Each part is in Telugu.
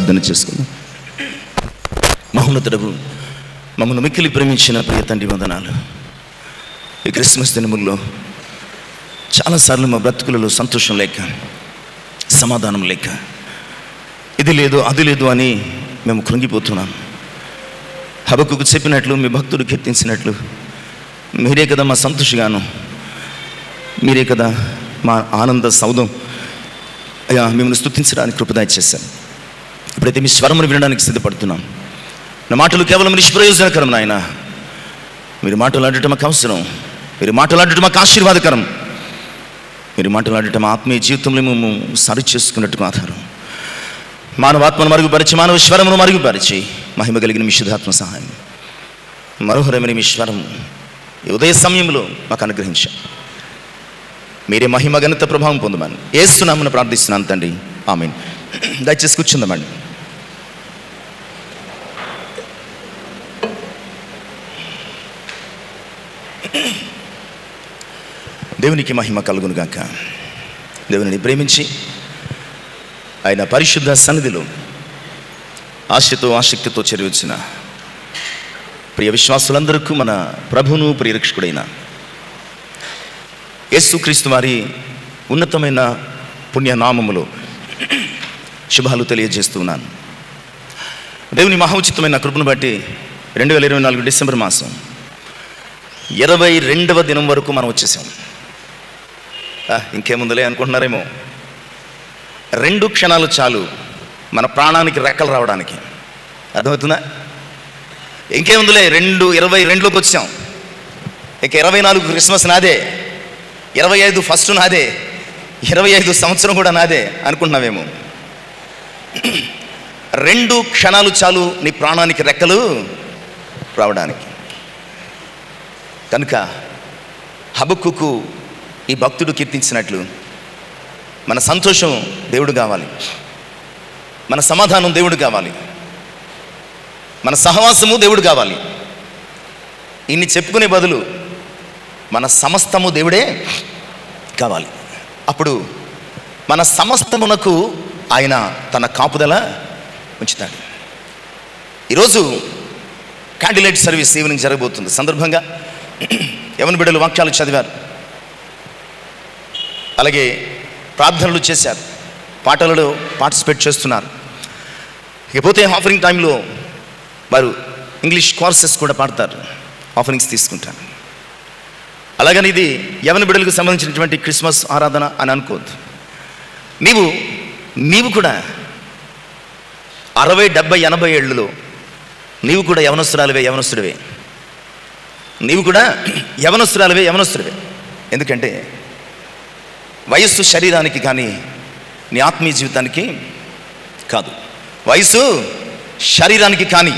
ప్రార్థన చేసుకుందాం. మహోన్నతుడవు, మమ్మల్ని మిక్కిలి ప్రేమించిన ప్రియ తండ్రి వందనాలు. ఈ క్రిస్మస్ దినముల్లో చాలాసార్లు మా బ్రతుకులలో సంతోషం లేక, సమాధానం లేక, ఇది లేదు అది లేదు అని మేము కృంగిపోతున్నాం. హబక్కుకు చెప్పినట్లు, మీ భక్తుడు కీర్తించినట్లు, మీరే కదా మా సంతోషగాను, మీరే కదా మా ఆనంద సౌధం. అయ్యా, మిమ్మల్ని స్తుతించడానికి కృపదయ చేశాను. ఇప్పుడైతే మీ స్వరమును వినడానికి సిద్ధపడుతున్నాం. నా మాటలు కేవలం నిష్ప్రయోజనకరం నాయన. మీరు మాట్లాడటం మాకు అవసరం, మీరు మాట్లాడటం మాకు ఆశీర్వాదకరం, మీరు మాట్లాడటం ఆత్మీయ జీవితంలో మేము సరి చేసుకున్నట్టుగా ఆధారం. మానవాత్మను మరుగుపరిచి, మానవ స్వరమును మరుగుపరిచి, మహిమ కలిగిన మీ శుద్ధాత్మ సహాయం, మనోహరమైన మీ స్వరం ఈ ఉదయ సమయంలో మాకు అనుగ్రహించాం. మీరే మహిమ ఘనత ప్రభావం పొందమని యేసు నామమున ప్రార్థిస్తున్నాను తండ్రి, ఆమేన్. దయచేసి కూర్చుందామండి. దేవునికి మహిమ కలుగును గాక. దేవుని ప్రేమించి ఆయన పరిశుద్ధ సన్నిధిలో ఆశతో ఆసక్తితో చేరవచ్చిన ప్రియ విశ్వాసులందరికీ మన ప్రభువును ప్రియరక్షకుడైన యేసుక్రీస్తు వారి ఉన్నతమైన పుణ్యనామములో శుభాలు తెలియజేస్తున్నాను. దేవుని మహోచితమైన కృపను బట్టి 2024 డిసెంబర్ మాసం 22వ దినం వరకు మనం వచ్చేసాం. ఇంకేముందులే అనుకుంటున్నారేమో. 2 క్షణాలు చాలు మన ప్రాణానికి రెక్కలు రావడానికి. అర్థమవుతుందా? ఇంకేముందులే, 22లోకి వచ్చాం. ఇక 24 క్రిస్మస్ నాదే, 25 ఫస్ట్ నాదే, 25 సంవత్సరం కూడా నాదే అనుకుంటున్నావేమో. 2 క్షణాలు చాలు నీ ప్రాణానికి రెక్కలు రావడానికి. కనుక హబక్కుకు ఈ భక్తుడు కీర్తించినట్లు మన సంతోషం దేవుడు కావాలి, మన సమాధానం దేవుడు కావాలి, మన సహవాసము దేవుడు కావాలి. ఇన్ని చెప్పుకునే బదులు మన సమస్తము దేవుడే కావాలి. అప్పుడు మన సమస్తమునకు ఆయన తన కాపుదల ఉంచుతాడు. ఈరోజు క్యాండిల్ సర్వీస్ ఈవినింగ్ జరగబోతుంది. సందర్భంగా యవన బిడ్డలు వాక్యాలు చదివారు, అలాగే ప్రార్థనలు చేశారు, పాటలలో పార్టిసిపేట్ చేస్తున్నారు. ఇకపోతే ఆఫరింగ్ టైంలో వారు ఇంగ్లీష్ కోర్సెస్ కూడా పాడతారు, ఆఫరింగ్స్ తీసుకుంటారు. అలాగని ఇది యవన బిడ్డలకు సంబంధించినటువంటి క్రిస్మస్ ఆరాధన అని అనుకోవద్దు. నీవు కూడా 60, 70, 80 ఏళ్ళలో నీవు కూడా యవనస్తుడివే. నీవు కూడా యవనస్తుడివే. ఎందుకంటే వయస్సు శరీరానికి కానీ నీ ఆత్మీయ జీవితానికి కాదు. వయసు శరీరానికి కానీ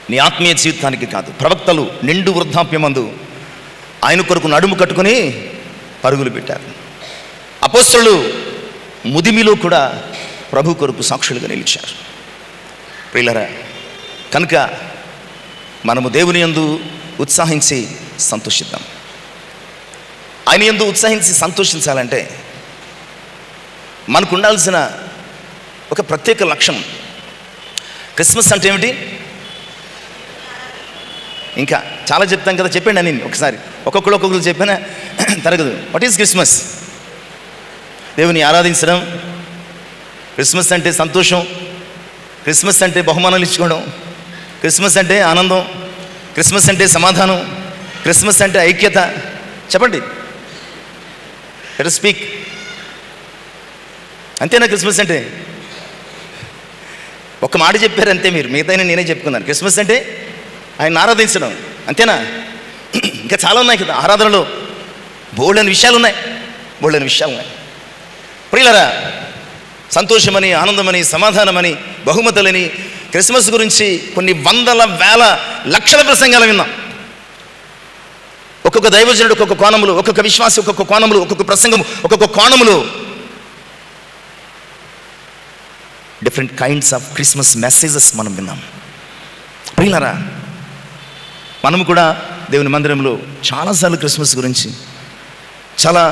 నీ ఆత్మీయ జీవితానికి కాదు. ప్రవక్తలు నిండు వృద్ధాప్యమందు ఆయన కొరకు నడుము కట్టుకొని పరుగులు పెట్టారు. అపోస్తలులు ముదిమిలో కూడా ప్రభు కొరకు సాక్షులుగా నిలిచారు. ప్రియులారా, కనుక మనము దేవుని యందు ఉత్సాహించి సంతోషిద్దాం. ఆయన యందు ఉత్సాహించి సంతోషించాలంటే మనకు ఉండాల్సిన ఒక ప్రత్యేక లక్ష్యం. క్రిస్మస్ అంటే ఏమిటి? ఇంకా చాలా చెప్తాం కదా, చెప్పండి అని ఒకసారి ఒక్కొక్కరు చెప్పినా తరగదు. What is Christmas? దేవుని ఆరాధించడం. క్రిస్మస్ అంటే సంతోషం, క్రిస్మస్ అంటే బహుమానాలు ఇచ్చుకోవడం, క్రిస్మస్ అంటే ఆనందం, క్రిస్మస్ అంటే సమాధానం, క్రిస్మస్ అంటే ఐక్యత. చెప్పండి, లెట్ us స్పీక్. అంతేనా క్రిస్మస్ అంటే? ఒక మాట చెప్పారు అంతే మీరు, మిగతా నేనే చెప్పుకున్నాను. క్రిస్మస్ అంటే ఆయన ఆరాధించడం, అంతేనా? ఇంకా చాలా ఉన్నాయి కదా ఆరాధనలో, బోల్డని విషయాలు ఉన్నాయి. ప్రియులారా, సంతోషమని, ఆనందమని, సమాధానమని, బహుమతులని, క్రిస్మస్ గురించి కొన్ని వందల, వేల, లక్షల ప్రసంగాలు విన్నాం. ఒక్కొక్క దైవజనుడు ఒక్కొక్క కోణములు, ఒక్కొక్క విశ్వాసి ఒక్కొక్క కోణములు, ఒక్కొక్క ప్రసంగము ఒక్కొక్క కోణములు, different kinds of Christmas messages మనం విన్నాం. ప్రియులారా, మనము కూడా దేవుని మందిరంలో చాలాసార్లు క్రిస్మస్ గురించి చాలా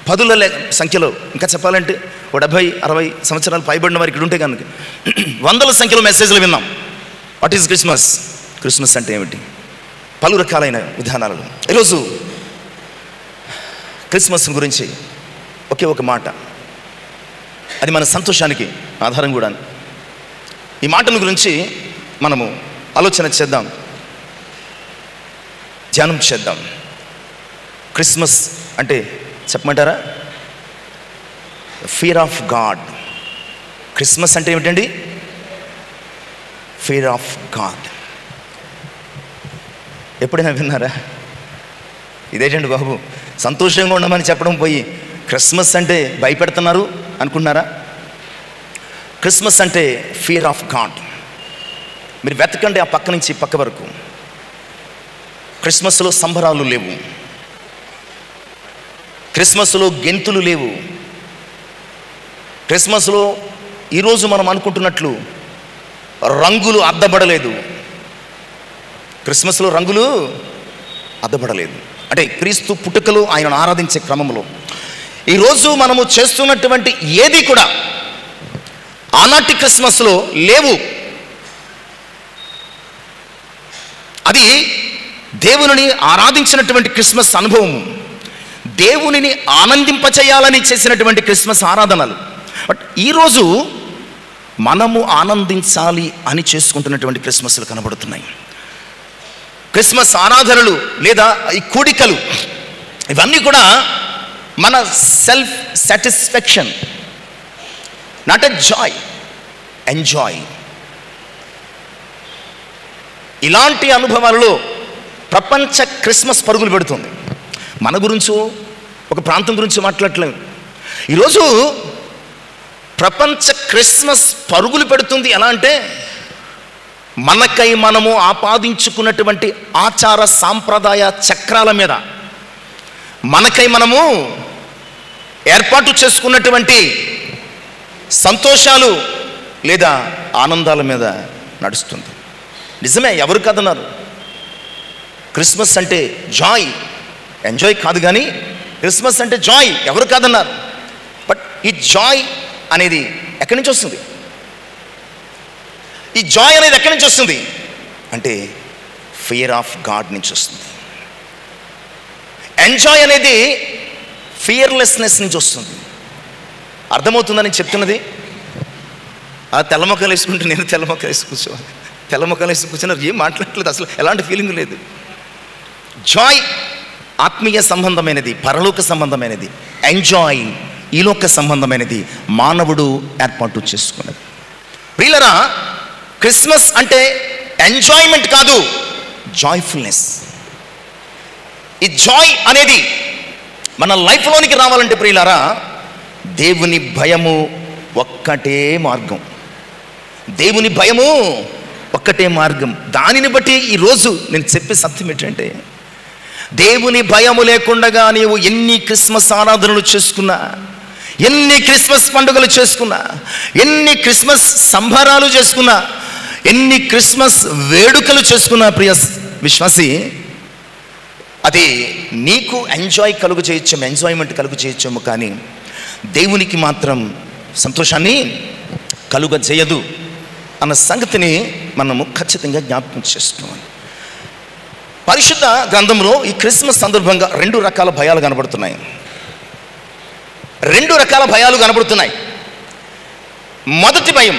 పదుల సంఖ్యలో, ఇంకా చెప్పాలంటే 70-60 సంవత్సరాలు పైబడిన వారికి ఇక్కడ ఉంటే కనుక వందల సంఖ్యలో మెసేజ్లు విన్నాం. What is Christmas? క్రిస్మస్ అంటే ఏమిటి? పలు రకాలైన విధానాలు. ఈరోజు క్రిస్మస్ గురించి ఒకే ఒక మాట, అది మన సంతోషానికి ఆధారం కూడా. ఈ మాటల గురించి మనము ఆలోచన చేద్దాం, ధ్యానం చేద్దాం. క్రిస్మస్ అంటే చెప్పమంటారా? Fear of God. క్రిస్మస్ అంటే ఏమిటండి? Fear of God. ఎప్పుడైనా విన్నారా? ఇదేంటండి బాబు, సంతోషంగా ఉండమని చెప్పడం పోయి క్రిస్మస్ అంటే భయపెడుతున్నారు అనుకున్నారా? క్రిస్మస్ అంటే ఫియర్ ఆఫ్ గాడ్. మీరు వెతకండి ఆ పక్క నుంచి పక్క వరకు. క్రిస్మస్లో సంబరాలు లేవు, క్రిస్మస్లో గెంతులు లేవు, క్రిస్మస్లో ఈరోజు మనం అనుకుంటున్నట్లు రంగులు అద్దబడలేదు. క్రిస్మస్లో రంగులు అద్దబడలేదు. అంటే క్రీస్తు పుట్టుకలు, ఆయనను ఆరాధించే క్రమంలో ఈరోజు మనము చేస్తున్నటువంటి ఏది కూడా ఆనాటి క్రిస్మస్లో లేవు. అది దేవునిని ఆరాధించినటువంటి క్రిస్మస్ అనుభవం, దేవునిని ఆనందింపచేయాలని చేసినటువంటి క్రిస్మస్ ఆరాధనలు. బట్ ఈరోజు మనము ఆనందించాలి అని చేసుకుంటున్నటువంటి క్రిస్మస్లు కనబడుతున్నాయి. క్రిస్మస్ ఆరాధనలు లేదా ఈ కూడికలు, ఇవన్నీ కూడా మన self satisfaction, not a joy, enjoy. ఇలాంటి అనుభవాలలో ప్రపంచ క్రిస్మస్ పరుగులు పెడుతుంది. మన గురించో ఒక ప్రాంతం గురించి మాట్లాడలేము. ఈరోజు ప్రపంచ క్రిస్మస్ పరుగులు పెడుతుంది. ఎలా అంటే మనకై మనము ఆపాదించుకున్నటువంటి ఆచార సాంప్రదాయ చక్రాల మీద, మనకై మనము ఏర్పాటు చేసుకున్నటువంటి సంతోషాలు లేదా ఆనందాల మీద నడుస్తుంది. నిజమే, ఎవరు కాదన్నారు? క్రిస్మస్ అంటే జాయ్, ఎంజాయ్ కాదు, కానీ క్రిస్మస్ అంటే జాయ్, ఎవరు కాదన్నారు? బట్ ఈ జాయ్ అనేది ఎక్కడి నుంచి వస్తుంది? ఈ జాయ్ అనేది ఎక్కడి నుంచి వస్తుంది అంటే ఫియర్ ఆఫ్ గాడ్ నుంచి వస్తుంది. ఎంజాయ్ అనేది ఫియర్లెస్నెస్ నుంచి వస్తుంది. అర్థమవుతుందని చెప్తున్నది. ఆ తెల్ల మొక్కలు వేసుకుంటే నేను తెల్ల మొక్కలు వేసి కూర్చోవాలి, తెల్ల మొక్కలు వేసి కూర్చున్నారు, ఏం మాట్లాడలేదు, అసలు ఎలాంటి ఫీలింగ్ లేదు. జాయ్ ఆత్మీయ సంబంధమైనది, పరలోక సంబంధమైనది. ఎంజాయ్ ఈలోక సంబంధమైనది, మానవుడు ఏర్పాటు చేసుకున్నది. ప్రియులారా, క్రిస్మస్ అంటే ఎంజాయ్మెంట్ కాదు, జాయ్ఫుల్నెస్. ఈ జాయ్ అనేది మన లైఫ్లోనికి రావాలంటే ప్రియులారా, దేవుని భయము ఒక్కటే మార్గం. దేవుని భయము ఒక్కటే మార్గం. దానిని బట్టి ఈరోజు నేను చెప్పే సత్యం ఏంటంటే, దేవుని భయము లేకుండా నీవు ఎన్ని క్రిస్మస్ ఆరాధనలు చేసుకున్నా, ఎన్ని క్రిస్మస్ పండుగలు చేసుకున్నా, ఎన్ని క్రిస్మస్ సంబరాలు చేసుకున్నా, ఎన్ని క్రిస్మస్ వేడుకలు చేసుకున్నా ప్రియ విశ్వాసి, అది నీకు ఎంజాయ్మెంట్ కలుగు చేయొచ్చేమో, కానీ దేవునికి మాత్రం సంతోషాన్ని కలుగ చేయదు అన్న సంగతిని మనము ఖచ్చితంగా జ్ఞాపకం చేసుకోవాలి. పరిశుద్ధ గ్రంథంలో ఈ క్రిస్మస్ సందర్భంగా 2 రకాల భయాలు కనబడుతున్నాయి. 2 రకాల భయాలు కనబడుతున్నాయి. మొదటి భయం,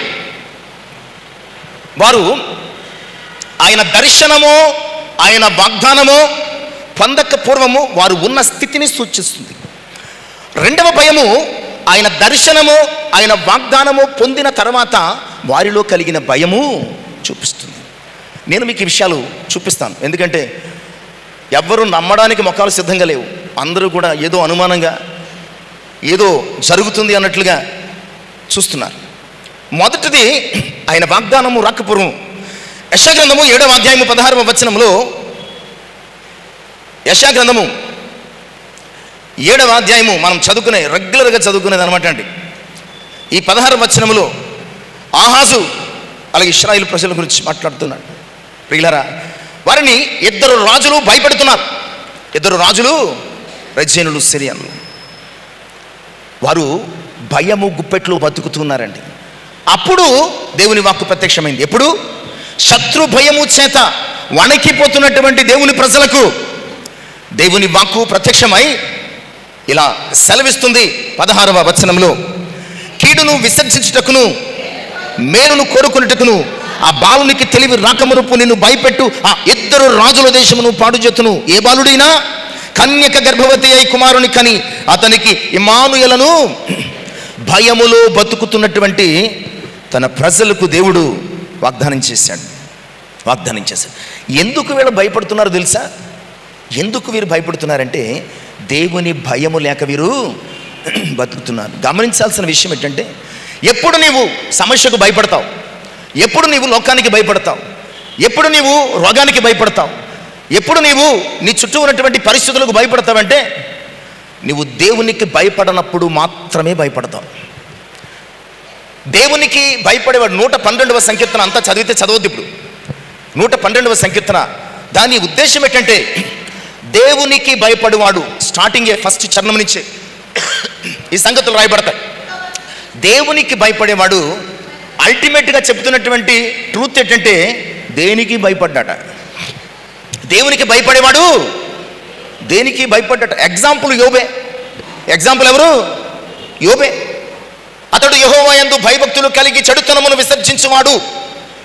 వారు ఆయన దర్శనమో ఆయన వాగ్దానమో పొందక పూర్వము వారు ఉన్న స్థితిని సూచిస్తుంది. రెండవ భయము, ఆయన దర్శనము ఆయన వాగ్దానము పొందిన తర్వాత వారిలో కలిగిన భయము చూపిస్తుంది. నేను మీకు ఈ విషయాలు చూపిస్తాను, ఎందుకంటే ఎవ్వరూ నమ్మడానికి మొఖాలు సిద్ధంగా లేవు. అందరూ కూడా ఏదో అనుమానంగా, ఏదో జరుగుతుంది అన్నట్లుగా చూస్తున్నారు. మొదటిది ఆయన వాగ్దానము రాకపూర్వం. యెషయా గ్రంథము 7వ అధ్యాయము 16వ వచనంలో, యెషయా గ్రంథము 7వ అధ్యాయము మనం రెగ్యులర్గా చదువుకునేది అనమాట అండి. ఈ 16వ వచనములో ఆహాజు అలాగే ఇశ్రాయేలు ప్రజల గురించి మాట్లాడుతున్నాడు. ప్రియులారా, వారిని 2 రాజులు భయపెడుతున్నారు. 2 రాజులు, రెజీనులు, సిరియన్లు. వారు భయము గుప్పెట్లో బతుకుతున్నారండి. అప్పుడు దేవుని వాక్కు ప్రత్యక్షమైంది. ఎప్పుడు? శత్రు భయము చేత వణికిపోతున్నటువంటి దేవుని ప్రజలకు దేవుని వాక్కు ప్రత్యక్షమై ఇలా సెలవిస్తుంది 16వ వచనంలో, కీడును విసర్జించుటకును మేలును కోరుకున్నటకును ఆ బాలునికి తెలివి రాకమురుపు నిన్ను భయపెట్టు ఆ 2 రాజుల దేశమును పాడు చేతును. ఏ బాలుడైనా కన్యక గర్భవతి అయి కుమారుని కని అతనికి ఇమ్మానుయేలును భయములో బతుకుతున్నటువంటి తన ప్రజలకు దేవుడు వాగ్దానం చేశాడు. ఎందుకు వీళ్ళు భయపడుతున్నారు తెలుసా? ఎందుకు వీరు భయపడుతున్నారంటే దేవుని భయము లేక వీరు బతుకుతున్నారు. గమనించాల్సిన విషయం ఏంటంటే, ఎప్పుడు నీవు సమస్యకు భయపడతావు, ఎప్పుడు నీవు లోకానికి భయపడతావు, ఎప్పుడు నీవు రోగానికి భయపడతావు, ఎప్పుడు నీవు నీ చుట్టూ ఉన్నటువంటి పరిస్థితులకు భయపడతావంటే నీవు దేవునికి భయపడనప్పుడు మాత్రమే భయపడతావు. దేవునికి భయపడేవాడు 112వ సంకీర్తన అంతా చదివితే చదవద్దు. ఇప్పుడు 112వ సంకీర్తన దాని ఉద్దేశం ఏంటంటే, దేవునికి భయపడేవాడు స్టార్టింగే ఫస్ట్ చరణం నుంచే ఈ సంగతులు రాయబడతాయి. దేవునికి భయపడేవాడు అల్టిమేట్గా చెప్తున్నటువంటి ట్రూత్ ఏంటంటే దేనికి భయపడ్డాట. దేవునికి భయపడేవాడు దేనికి భయపడ్డాట. ఎగ్జాంపుల్ యోబే. ఎగ్జాంపుల్ ఎవరు? యోబే. అతడు యెహోవా యందు భయభక్తులు కలిగి చెడుతనమును విసర్జించువాడు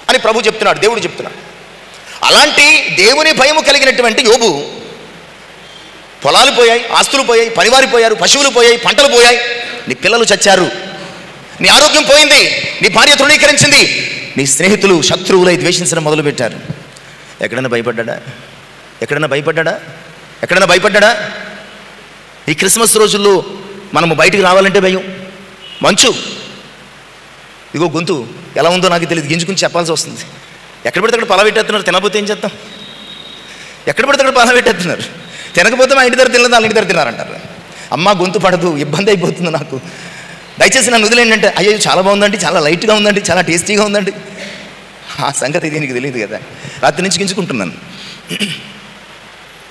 అని ప్రభు చెప్తున్నాడు, దేవుడు చెప్తున్నాడు. అలాంటి దేవుని భయము కలిగినటువంటి యోబు పొలాలు పోయాయి, ఆస్తులు పోయాయి, పరివారి పోయారు, పశువులు పోయాయి, పంటలు పోయాయి, నీ పిల్లలు చచ్చారు, నీ ఆరోగ్యం పోయింది, నీ భార్య తృణీకరించింది, నీ స్నేహితులు శత్రువులై ద్వేషించడం మొదలుపెట్టారు. ఎక్కడైనా భయపడ్డా? ఎక్కడైనా భయపడ్డా? ఈ క్రిస్మస్ రోజుల్లో మనము బయటికి రావాలంటే భయం. మంచు, ఇగో గొంతు ఎలా ఉందో నాకు తెలియదు, గింజుకుని చెప్పాల్సి వస్తుంది. ఎక్కడ పడితే అక్కడ పలవెట్టేస్తున్నారు, తినకపోతే ఏం చేద్దాం? ఎక్కడ పడితే అక్కడ పలవెట్టేస్తున్నారు, తినకపోతే మా ఇంటి దగ్గర తినలేదు, వాళ్ళ ఇంటి దగ్గర తిన్నారంటారు. అమ్మ గొంతు పడదు, ఇబ్బంది అయిపోతుంది నాకు, దయచేసి నన్ను వదిలేండి. అయ్యో చాలా బాగుందండి, చాలా లైట్గా ఉందండి, చాలా టేస్టీగా ఉందండి. ఆ సంగతి దీనికి తెలియదు కదా, రాత్రి నుంచి గింజుకుంటున్నాను.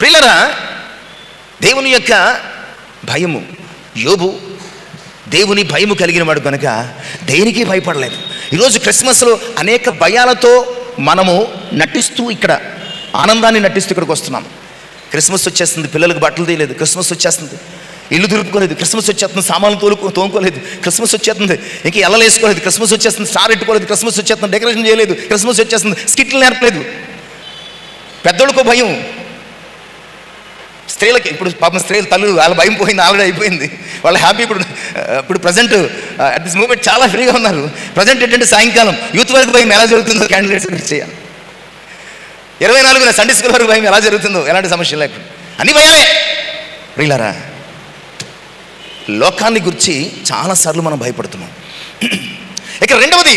ప్రియులరా, దేవుని యొక్క భయము, యోబు దేవుని భయము కలిగిన వాడు కనుక దేనికి భయపడలేదు. ఈరోజు క్రిస్మస్లో అనేక భయాలతో మనము నటిస్తూ ఇక్కడ ఆనందాన్ని నటిస్తూ ఇక్కడికి వస్తున్నాం. క్రిస్మస్ వచ్చేస్తుంది, పిల్లలకు బట్టలు తీయలేదు, క్రిస్మస్ వచ్చేస్తుంది, ఇల్లు దులుపుకోలేదు, క్రిస్మస్ వచ్చేస్తుంది, సామాన్లు తోముకోలేదు, క్రిస్మస్ వచ్చేస్తుంది, ఇంక ఎల్లలు వేసుకోలేదు, క్రిస్మస్ వచ్చేస్తుంది, స్టార్ పెట్టుకోలేదు, క్రిస్మస్ వచ్చేస్తుంది, డెకరేషన్ చేయలేదు, క్రిస్మస్ వచ్చేస్తుంది, స్కిట్లు నేర్పలేదు. పెద్దోళ్ళకో భయం, స్త్రీలకి ఇప్పుడు పాపం స్త్రీల తల్లు వాళ్ళ భయం పోయింది, ఆల్రెడీ అయిపోయింది, వాళ్ళ హ్యాపీ. ఇప్పుడు ప్రజెంట్ అట్ దిస్ మూమెంట్ చాలా ఫ్రీగా ఉన్నారు. ప్రజెంట్ ఏంటంటే సాయంకాలం యూత్ వరకు భయం ఎలా జరుగుతుందో క్యాండిడేట్స్ చేయాలి, 24న సండే స్కూల్ వరకు భయం ఎలా జరుగుతుందో, ఎలాంటి సమస్యలు లేకుండా అన్ని భయాలే. ప్రియులారా, లోకాన్ని గురించి చాలాసార్లు మనం భయపడుతున్నాం. ఇక రెండవది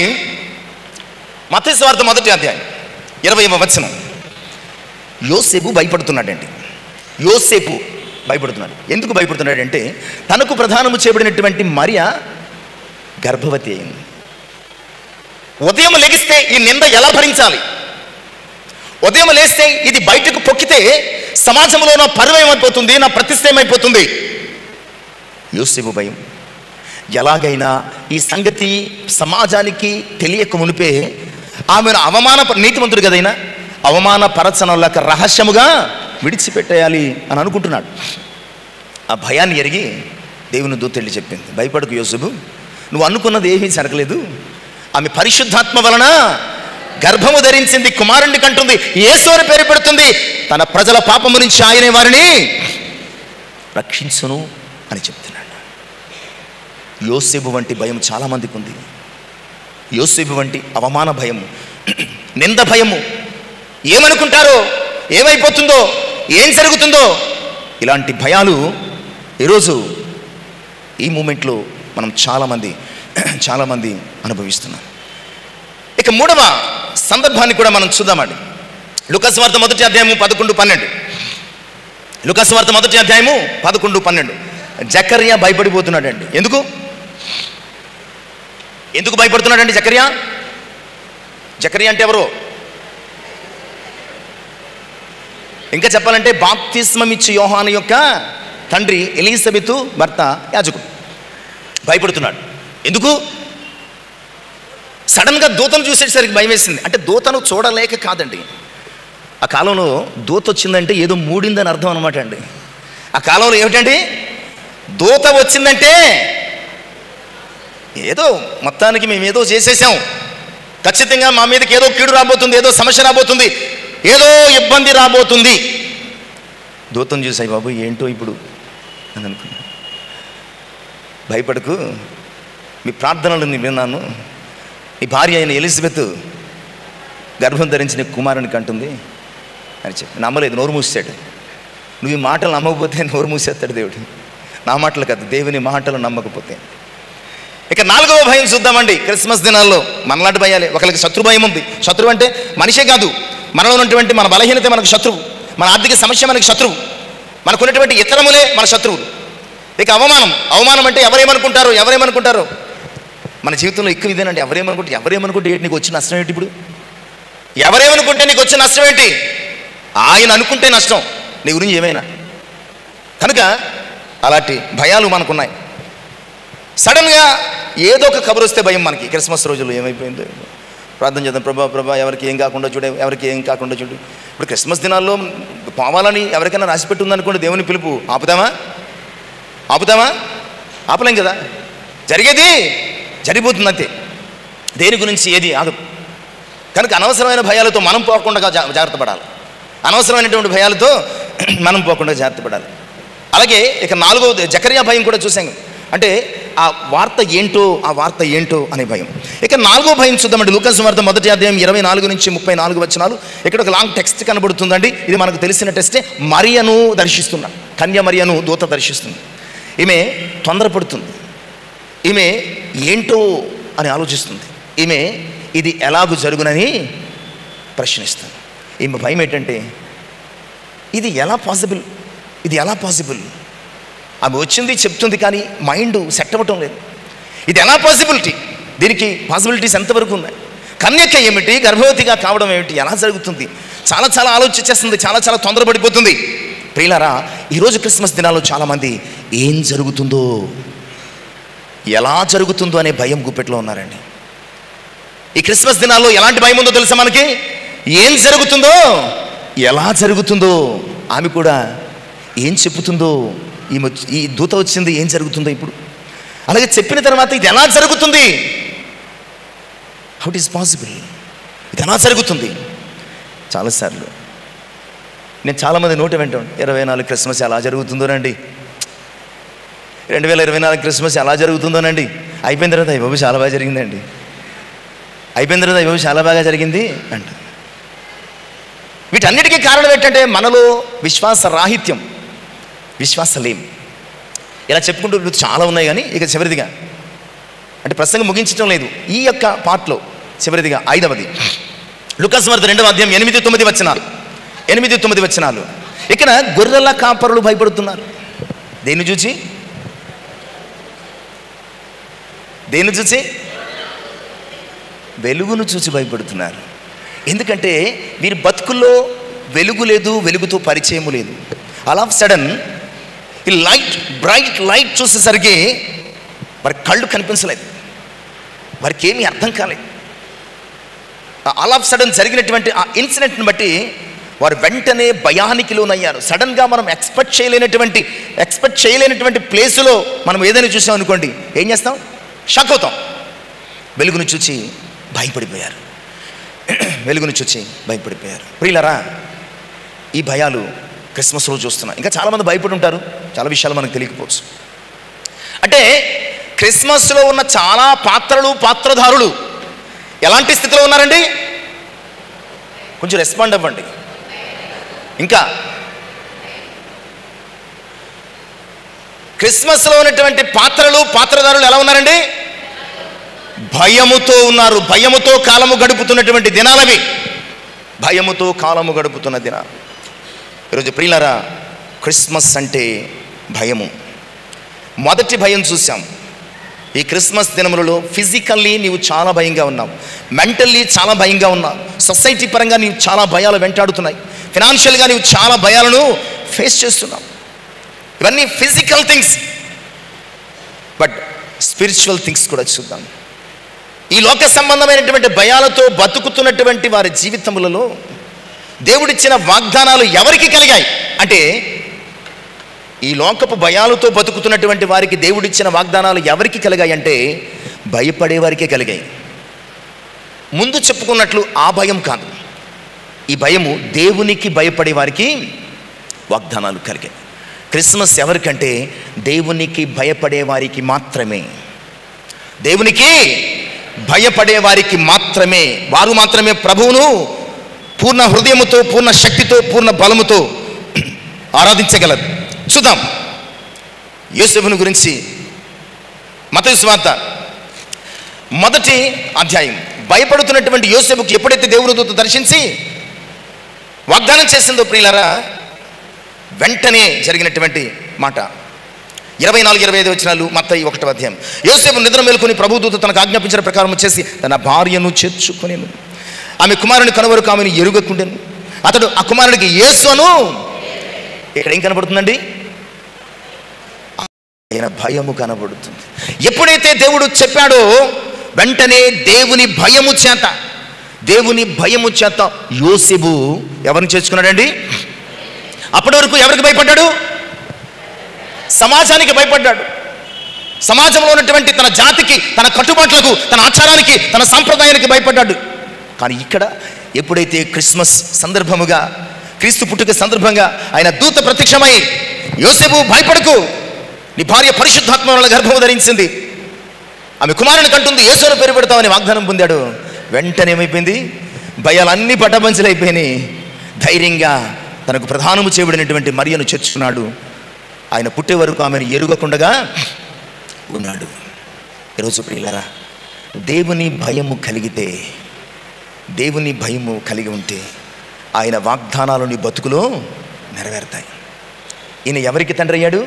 మత్తయి సువార్త 1వ అధ్యాయం 20వ వచనం. యోసేపు భయపడుతున్నాడండి. యోసేపు భయపడుతున్నాడు. ఎందుకు భయపడుతున్నాడంటే తనకు ప్రధానము చేయబడినటువంటి మరియ గర్భవతి అయింది. ఉదయం లెగిస్తే ఈ నింద ఎలా భరించాలి? ఉదయం లేస్తే ఇది బయటకు పొక్కితే సమాజంలో నా పరువు ఏమైపోతుంది, నా ప్రతిష్ట ఏమైపోతుంది? యోసేపు భయం. ఎలాగైనా ఈ సంగతి సమాజానికి తెలియక మునిపే ఆమెను నీతిమంతుడు కదైనా అవమానపరచనలాక రహస్యముగా విడిచిపెట్టేయాలి అని అనుకుంటున్నాడు. ఆ భయాన్ని ఎరిగి దేవుని దూత వెళ్ళి చెప్పింది, భయపడకు యోసేపు, నువ్వు అనుకున్నది ఏమీ జరగలేదు. ఆమె పరిశుద్ధాత్మ వలన గర్భము ధరించింది, కుమారుణ్ణి కంటుంది, యేసు అని పేరు పెడుతుంది, తన ప్రజల పాపము నుంచి ఆయనే వారిని రక్షించును అని చెప్తున్నాడు. యోసేపు వంటి భయం చాలామందికి ఉంది. యోసేపు వంటి అవమాన భయము, నింద భయము, ఏమనుకుంటారో, ఏమైపోతుందో, ఏం జరుగుతుందో, ఇలాంటి భయాలు ఈరోజు ఈ మూమెంట్లో మనం చాలామంది అనుభవిస్తున్నాం. ఇక 3వ సందర్భాన్ని కూడా మనం చూద్దామండి. లూకా సువార్త 1వ అధ్యాయము 11-12. లూకా సువార్త 1వ అధ్యాయము 11-12. జకర్యా భయపడిపోతున్నాడండి. ఎందుకు భయపడుతున్నాడండి జకర్యా? జకర్యా అంటే ఎవరు? ఇంకా చెప్పాలంటే బాప్తిస్మం ఇచ్చి యోహాను యొక్క తండ్రి, ఎలీజబెతు భర్త యాజకుడు. భయపడుతున్నాడు. ఎందుకు? సడన్గా దూతను చూసేసరికి భయం వేసింది. అంటే దూతను చూడలేక కాదండి, ఆ కాలంలో దూత వచ్చిందంటే ఏదో మూడిందని అర్థం అనమాట అండి. ఆ కాలంలో ఏమిటండి, దూత వచ్చిందంటే ఏదో మొత్తానికి మేము ఏదో చేసేసాం, ఖచ్చితంగా మా మీదకి ఏదో కీడు రాబోతుంది, ఏదో సమస్య రాబోతుంది, ఏదో ఇబ్బంది రాబోతుంది. దూతను చూసాయి, బాబు ఏంటో ఇప్పుడు అని అనుకున్నా. భయపడకు, మీ ప్రార్థనలు నేను విన్నాను, నీ భార్య అయిన ఎలిజబెత్ గర్భం ధరించిన కుమారుని కంటుంది అని చెప్పి నమ్మలేదు, నోరు మూసాడు. నువ్వు ఈ మాటలు నమ్మకపోతే నోరు మూసేస్తాడు దేవుడు. నా మాటలు కాదు, దేవుని మాటలు నమ్మకపోతే. ఇక 4వ భయం చూద్దామండి. క్రిస్మస్ దినాల్లో మనలాంటి భయాలే. ఒకరికి శత్రు భయం ఉంది. శత్రువు అంటే మనిషే కాదు, మనలో ఉన్నటువంటి మన బలహీనత మనకు శత్రువు, మన ఆర్థిక సమస్య మనకు శత్రువు, మనకున్నటువంటి ఇతరములే మన శత్రువులు. ఇక అవమానం అంటే ఎవరేమనుకుంటారు. మన జీవితంలో ఎక్కువ ఇదేనండి, ఎవరేమనుకుంటే ఏంటి నీకు వచ్చిన నష్టం ఏంటి? ఇప్పుడు ఎవరేమనుకుంటే నీకు వచ్చిన నష్టం ఏంటి? ఆయన అనుకుంటే నష్టం నీ గురించి ఏమైనా. కనుక అలాంటి భయాలు మనకున్నాయి. సడన్గా ఏదో ఒక కబురు వస్తే భయం మనకి. క్రిస్మస్ రోజుల్లో ఏమైపోయిందో ప్రార్థన చేద్దాం, ప్రభా ఎవరికి ఏం కాకుండా చూడు. ఇప్పుడు క్రిస్మస్ దినాల్లో పోవాలని ఎవరికైనా రాసిపెట్టి ఉందనుకోండి, దేవుని పిలుపు ఆపుతామా? ఆపలేం కదా. జరిగేది జరిగిపోతుంది అంతే. దేని గురించి ఏది ఆగదు. కనుక అనవసరమైన భయాలతో మనం పోకుండా జాగ్రత్త పడాలి. అనవసరమైనటువంటి భయాలతో మనం పోకుండా జాగ్రత్త పడాలి. అలాగే ఇక 4వ జకర్యా భయం కూడా చూసాం. అంటే ఆ వార్త ఏంటో అనే భయం. ఇక 4వ భయం చూద్దామండి. లూకా సువార్త 1వ అధ్యాయం 24 నుంచి 34 వచనాలు. ఇక్కడ ఒక లాంగ్ టెక్స్ట్ కనబడుతుందండి. ఇది మనకు తెలిసిన టెక్స్టే. మరియను దర్శిస్తున్నాడు, కన్య మరియను దూత దర్శిస్తుంది. ఈమె తొందరపడుతుంది, ఈమె ఏంటో అని ఆలోచిస్తుంది, ఈమె ఇది ఎలాగూ జరుగునని ప్రశ్నిస్తుంది. ఈమె భయం ఏంటంటే ఇది ఎలా పాసిబుల్? ఆమె వచ్చింది చెప్తుంది, కానీ మైండ్ సెట్ అవ్వటం లేదు. ఇది ఎలా పాసిబిలిటీ? దీనికి పాసిబిలిటీస్ ఎంతవరకు ఉన్నాయి? కన్యక ఏమిటి, గర్భవతిగా కావడం ఏమిటి, ఎలా జరుగుతుంది? చాలా ఆలోచించేస్తుంది, చాలా తొందరపడిపోతుంది. ప్రియులారా, ఈరోజు క్రిస్మస్ దినాల్లో చాలామంది ఏం జరుగుతుందో, ఎలా జరుగుతుందో అనే భయం గుప్పెట్లో ఉన్నారండి. ఈ క్రిస్మస్ దినాల్లో ఎలాంటి భయం ఉందో తెలుసా మనకి? ఏం జరుగుతుందో, ఎలా జరుగుతుందో, ఆమె కూడా ఏం చెప్పుతుందో, ఈ దూత వచ్చింది ఏం జరుగుతుందో ఇప్పుడు. అలాగే చెప్పిన తర్వాత ఇది ఎలా జరుగుతుంది? How it is possible? ఇది ఎలా జరుగుతుంది? చాలాసార్లు నేను చాలామంది నోట వింటాను, 24 క్రిస్మస్ ఎలా జరుగుతుందోనండి, 2024 క్రిస్మస్ ఎలా జరుగుతుందోనండి. అయిపోయిన తర్వాత బాబు చాలా బాగా జరిగిందండి, చాలా బాగా జరిగింది అంట. వీటన్నిటికీ కారణం ఏంటంటే మనలో విశ్వాసరాహిత్యం, విశ్వాసలేం. ఇలా చెప్పుకుంటూ చాలా ఉన్నాయి, కానీ ఇక చివరిదిగా అంటే ప్రసంగం ముగించడం లేదు. ఈ యొక్క పార్ట్లో చివరిదిగా 5వది లూకా సువార్త 2వ అధ్యాయం 8-9 వచనాలు. ఇక్కడ గొర్రెల కాపరులు భయపడుతున్నారు. దేన్ని చూసి? వెలుగును చూసి భయపడుతున్నారు. ఎందుకంటే వీరి బతుకుల్లో వెలుగు లేదు, వెలుగుతో పరిచయము లేదు. ఆల్ ఆఫ్ సడన్ ఈ బ్రైట్ లైట్ చూసేసరికి వారి కళ్ళు కనిపించలేదు, వారికి ఏమీ అర్థం కాలేదు. ఆల్ ఆఫ్ సడన్ జరిగినటువంటి ఆ ఇన్సిడెంట్ని బట్టి వారు వెంటనే భయానికి లోనయ్యారు. సడన్గా మనం ఎక్స్పెక్ట్ చేయలేనటువంటి ప్లేసులో మనం ఏదైనా చూసాం అనుకోండి, ఏం చేస్తాం? షాక్ అవుతాం. వెలుగును చూచి భయపడిపోయారు. ప్రియులారా, ఈ భయాలు క్రిస్మస్ రోజు చూస్తున్నాం. ఇంకా చాలామంది భయపడి ఉంటారు, చాలా విషయాలు మనకు తెలియకపోవచ్చు. అంటే క్రిస్మస్లో ఉన్న చాలా పాత్రధారులు ఎలాంటి స్థితిలో ఉన్నారండి? కొంచెం రెస్పాండ్ అవ్వండి. ఇంకా క్రిస్మస్లో ఉన్నటువంటి పాత్రధారులు ఎలా ఉన్నారండి? భయముతో ఉన్నారు. భయముతో కాలము గడుపుతున్నటువంటి దినాలవి. ఈరోజు ప్రియులారా, క్రిస్మస్ అంటే భయము. మొదటి భయం చూసాం. ఈ క్రిస్మస్ దినములలో ఫిజికల్లీ నీవు చాలా భయంగా ఉన్నావు, మెంటల్లీ చాలా భయంగా ఉన్నావు, సొసైటీ పరంగా నీవు చాలా భయాలు వెంటాడుతున్నాయి, ఫినాన్షియల్గా నీవు చాలా భయాలను ఫేస్ చేస్తున్నావు. ఇవన్నీ physical things. But spiritual things కూడా చూద్దాం. ఈ లోక సంబంధమైనటువంటి భయాలతో బతుకుతున్నటువంటి వారి జీవితములలో దేవుడిచ్చిన వాగ్దానాలు ఎవరికి కలిగాయి అంటే, ఈ లోకపు భయాలతో బతుకుతున్నటువంటి వారికి దేవుడిచ్చిన వాగ్దానాలు ఎవరికి కలిగాయి అంటే, భయపడే వారికే కలిగాయి. ముందు చెప్పుకున్నట్లు ఆ భయం కాదు, ఈ భయము దేవునికి భయపడే వారికి వాగ్దానాలు కలిగాయి. క్రిస్మస్ ఎవరికంటే దేవునికి భయపడే వారికి మాత్రమే. దేవునికి భయపడే వారికి మాత్రమే, వారు మాత్రమే ప్రభువును పూర్ణ హృదయముతో, పూర్ణ శక్తితో, పూర్ణ బలముతో ఆరాధించగలరు. చూద్దాం యోసేపును గురించి. మత్తయి సువార్త 1వ అధ్యాయం. భయపడుతున్నటువంటి యోసేపుకి ఎప్పుడైతే దేవుని దూత దర్శించి వాగ్దానం చేసిందో ప్రియులారా, వెంటనే జరిగినటువంటి మాట 24-25 వచనాలు మత్తయి 1వ అధ్యాయం. యోసేపు నిద్ర మేలుకొని ప్రభుదూత తనకు ఆజ్ఞాపించిన ప్రకారం చేసి తన భార్యను చేర్చుకొనెను. ఆమె కుమారుని కనువరకు ఆమెను ఎరుగకుండెను. అతడు ఆ కుమారునికి యేసు అను. ఇక్కడ ఏం కనబడుతుందండి? ఆయన భయము కనబడుతుంది. ఎప్పుడైతే దేవుడు చెప్పాడో వెంటనే దేవుని భయము చేత యోసేపు ఎవరిని చేర్చుకున్నాడండి? అప్పటి వరకు ఎవరికి భయపడ్డాడు? సమాజానికి భయపడ్డాడు. సమాజంలో ఉన్నటువంటి తన జాతికి, తన కట్టుబాట్లకు, తన ఆచారానికి, తన సాంప్రదాయానికి భయపడ్డాడు. కానీ ఇక్కడ ఎప్పుడైతే క్రిస్మస్ సందర్భముగా, క్రీస్తు పుట్టుక సందర్భంగా ఆయన దూత ప్రత్యక్షమై, యోసేపు భయపడకు, నీ భార్య పరిశుద్ధాత్మ వలన గర్భము ధరించింది, ఆమె కుమారుని కంటుంది, యేసును పేరు పెడతామని వాగ్దానం పొందాడు. వెంటనే ఏమైపోయింది? భయాలన్నీ పటాపంచలైపోయినాయి. ధైర్యంగా తనకు ప్రధానము చేయబడినటువంటి మరియను చేర్చుకున్నాడు. ఆయన పుట్టే వరకు ఆమెను ఎరుగకుండగా ఉన్నాడు. ఈరోజు ప్రియులారా, దేవుని భయము కలిగి ఉంటే ఆయన వాగ్దానాలు నీ బతుకులో నెరవేరుతాయి. ఈయన ఎవరికి తండ్రి అయ్యాడు?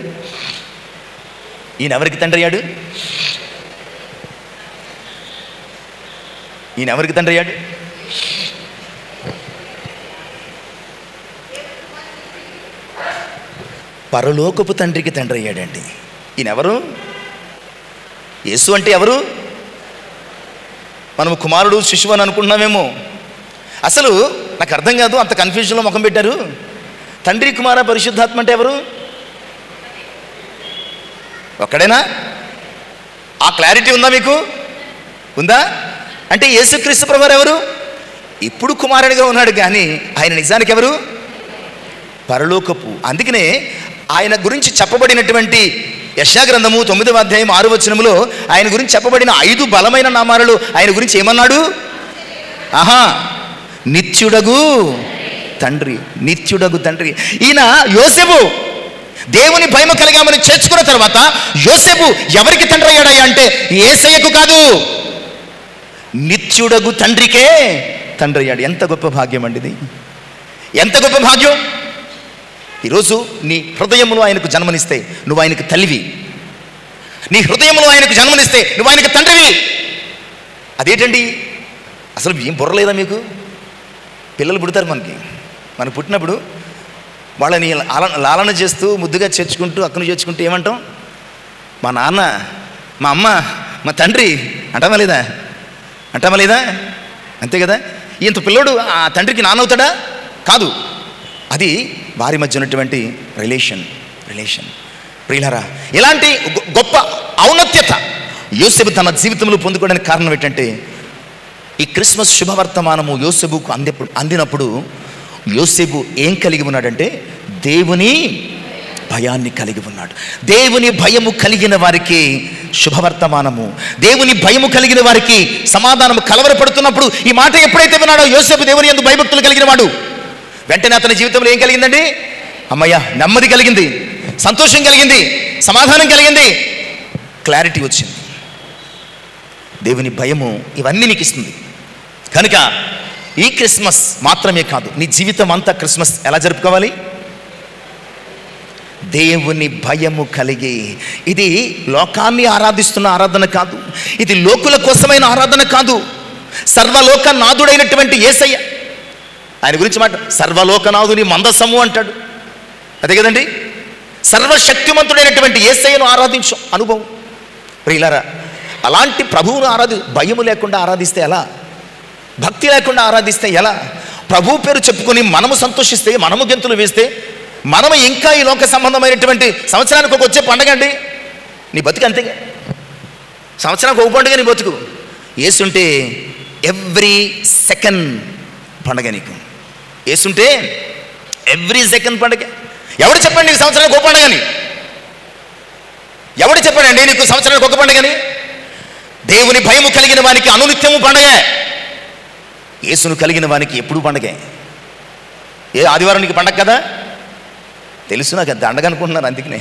ఈయన ఎవరికి తండ్రి అయ్యాడు? పరలోకపు తండ్రికి తండ్రి అయ్యాడండి. ఈయన ఎవరు? యేసు అంటే ఎవరు? మనము కుమారుడు, శిశువు అని అనుకుంటున్నామేమో. అసలు నాకు అర్థం కాదు, అంత కన్ఫ్యూజన్లో ముఖం పెట్టారు. తండ్రి, కుమార, పరిశుద్ధాత్మ అంటే ఎవరు? ఒక్కడేనా? ఆ క్లారిటీ ఉందా మీకు? ఉందా? అంటే యేసుక్రీస్తు ప్రభువారు ఎవరు? ఇప్పుడు కుమారుడిగా ఉన్నాడు, కానీ ఆయన నిజానికి ఎవరు? పరలోకపు. అందుకనే ఆయన గురించి చెప్పబడినటువంటి యెషయా గ్రంథము 9వ అధ్యాయం 6వ వచనములో ఆయన గురించి చెప్పబడిన 5 బలమైన నామాలలో ఆయన గురించి ఏమన్నాడు? నిత్యుడగు తండ్రి. ఈయన యోసేపు దేవుని భయము కలిగామని చేర్చుకున్న తర్వాత యోసేపు ఎవరికి తండ్రి అయ్యాడయ్యా అంటే యేసయ్యకు కాదు, నిత్యుడగు తండ్రికే తండ్రి అయ్యాడు. ఎంత గొప్ప భాగ్యం అండి ఇది! ఎంత గొప్ప భాగ్యం! ఈరోజు నీ హృదయంలో ఆయనకు జన్మనిస్తే నువ్వు ఆయనకు తల్లివి. నీ హృదయంలో ఆయనకు జన్మనిస్తే నువ్వు ఆయనకు తండ్రివి. అదేంటండి? అసలు ఏం బుర్రలేదా మీకు? పిల్లలు పుడతారు మనకు పుట్టినప్పుడు వాళ్ళని లాలన చేస్తూ ముద్దుగా చేర్చుకుంటూ అక్కను చేర్చుకుంటూ ఏమంటాం? మా నాన్న, మా అమ్మ, మా తండ్రి అంటామా లేదా? అంతే కదా. ఇంత పిల్లోడు ఆ తండ్రికి నాన్నవుతాడా? కాదు. అది వారి మధ్య ఉన్నటువంటి రిలేషన్. ప్రియులారా, ఇలాంటి గొప్ప ఔన్నత్యత యోసేపు తన జీవితంలో పొందుకోవడానికి కారణం ఏంటంటే, ఈ క్రిస్మస్ శుభవర్తమానము యోసేపుకు అందినప్పుడు యోసేపు ఏం కలిగి ఉన్నాడంటే దేవుని భయాన్ని కలిగి ఉన్నాడు. దేవుని భయము కలిగిన వారికి శుభవర్తమానము, దేవుని భయము కలిగిన వారికి సమాధానము. కలవరపడుతున్నప్పుడు ఈ మాట ఎప్పుడైతే విన్నాడో యోసేపు దేవుని యందు భయభక్తులు కలిగిన వాడు, వెంటనే అతని జీవితంలో ఏం కలిగిందండి? అమ్మయ్య, నెమ్మది కలిగింది, సంతోషం కలిగింది, సమాధానం కలిగింది, క్లారిటీ వచ్చింది. దేవుని భయము ఇవన్నీ నీకు ఇస్తుంది. కనుక ఈ క్రిస్మస్ మాత్రమే కాదు, నీ జీవితం అంతా క్రిస్మస్ ఎలా జరుపుకోవాలి? దేవుని భయము కలిగి. ఇది లోకాన్ని ఆరాధిస్తున్న ఆరాధన కాదు, ఇది లోకుల కోసమైన ఆరాధన కాదు. సర్వలోక నాథుడైనటువంటి యేసయ్య, ఆయన గురించి మాట సర్వలోకనాథుని మందసము అంటాడు. అదే కదండి, సర్వశక్తిమంతుడైనటువంటి యేసయ్యను ఆరాధించు అనుభవం. ప్రియులారా, అలాంటి ప్రభువును భయము లేకుండా ఆరాధిస్తే ఎలా? భక్తి లేకుండా ఆరాధిస్తే ఎలా? ప్రభు పేరు చెప్పుకొని మనము సంతోషిస్తే, మనము గెంతులు వేస్తే, మనము ఇంకా ఈ లోక సంబంధమైనటువంటి సంవత్సరానికి వచ్చే పండగ అండి నీ బతుకు. అంతే, సంవత్సరానికి ఒక పండుగ నీ బతుకు. యేసుంటే ఎవ్రీ సెకండ్ పండగ నీకు. యేసుంటే ఎవ్రీ సెకండ్ పండగ. ఎవడు చెప్పండి నీకు సంవత్సరానికి ఒక పండగని? ఎవడు చెప్పాడండి నీకు సంవత్సరానికి ఒక పండగని? దేవుని భయము కలిగిన వానికి అనునిత్యము పండగే. యేసును కలిగిన వానికి ఎప్పుడు పండగే. ఏ ఆదివారం నీకు పండగ కదా? తెలుసు, నాకు అది దండగ అనుకుంటున్నాను అందుకనే.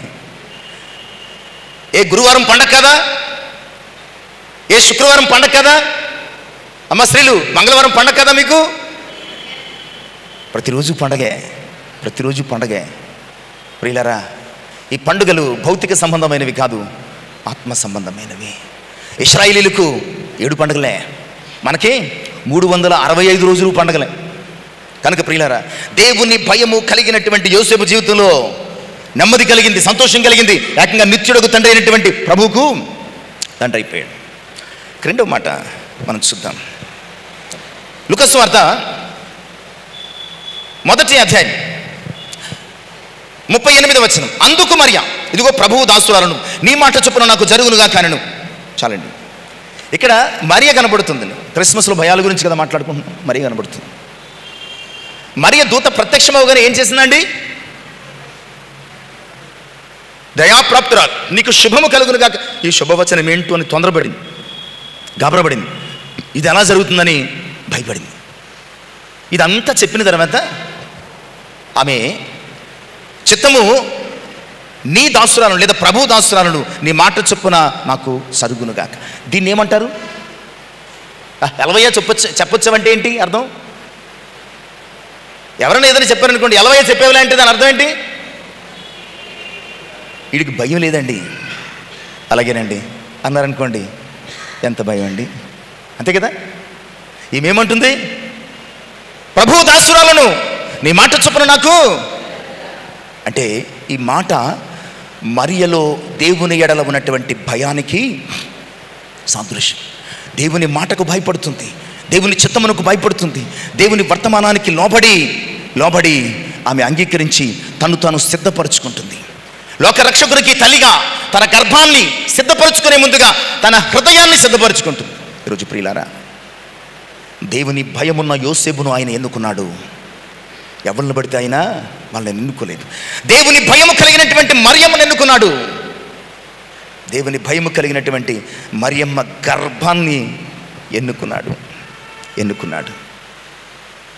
ఏ గురువారం పండగ కదా? ఏ శుక్రవారం పండగ కదా? అమ్మ స్త్రీలు, మంగళవారం పండగ కదా మీకు? ప్రతిరోజు పండగే, ప్రతిరోజు పండగే. ప్రియులారా, ఈ పండుగలు భౌతిక సంబంధమైనవి కాదు, ఆత్మ సంబంధమైనవి. ఇశ్రాయేలీలకు 7 పండుగలే, మనకి 365 రోజులు పండుగలే. కనుక ప్రియులారా, దేవుని భయము కలిగినటువంటి యోసేపు జీవితంలో నెమ్మది కలిగింది, సంతోషం కలిగింది. ఏకంగా నిత్యుడకు తండ్రి అయినటువంటి ప్రభువుకు తండ్రి అయిపోయాడు. రెండవ మాట మనం చూద్దాం. లూకా సువార్త 1వ అధ్యాయం 38వ వచనం. అందుకు మరియా, ఇదిగో ప్రభువు దాసురాలను, నీ మాట చొప్పున నాకు జరుగునుగా కానను. చాలండి, ఇక్కడ మరియ కనబడుతుందండి. క్రిస్మస్లో భయాల గురించి కదా మాట్లాడుకుంటున్నాం. మరియ కనబడుతుంది. మరియ దూత ప్రత్యక్షమవగానే ఏం చేసిందండి? దయాప్రాప్తురాలు, నీకు శుభము కలుగును కాక. ఈ శుభవచనం ఏంటో అని తొందరపడింది, గాబరపడింది. ఇది ఎలా జరుగుతుందని భయపడింది. ఇదంతా చెప్పిన తర్వాత ఆమె చిత్తము, నీ దాసురాలను లేదా ప్రభు దాసురాలను, నీ మాట చొప్పున నాకు సరుగునుగాక. దీన్ని ఏమంటారు? ఎలవయ్య చెప్పొచ్చావంటే ఏంటి అర్థం? ఎవరైనా ఏదైనా చెప్పారనుకోండి, ఎలవయ్య చెప్పేవాళ్ళ అంటే దాని అర్థం ఏంటి? వీడికి భయం లేదండి, అలాగేనండి అన్నారనుకోండి, ఎంత భయం అండి, అంతే కదా. ఈమెమంటుంది? ప్రభు దాసురాలను, నీ మాట చొప్పున నాకు. అంటే ఈ మాట మరియలో దేవుని ఎడల ఉన్నటువంటి భయానికి సాదృశ్యం. దేవుని మాటకు భయపడుతుంది, దేవుని చిత్తమునకు భయపడుతుంది, దేవుని వర్తమానానికి లోబడి ఆమె అంగీకరించి తను తాను సిద్ధపరచుకుంటుంది. లోకరక్షకునికి తల్లిగా తన గర్భాన్ని సిద్ధపరచుకునే ముందుగా తన హృదయాన్ని సిద్ధపరచుకుంటుంది. ఈరోజు ప్రియులారా, దేవుని భయమున్న యోసేపును ఆయన ఎన్నుకున్నాడు. ఎవరిని పడితే ఆయన వాళ్ళని ఎన్నుకోలేదు. దేవుని భయము కలిగినటువంటి మరియమ్మను ఎన్నుకున్నాడు. దేవుని భయము కలిగినటువంటి మరియమ్మ గర్భాన్ని ఎన్నుకున్నాడు.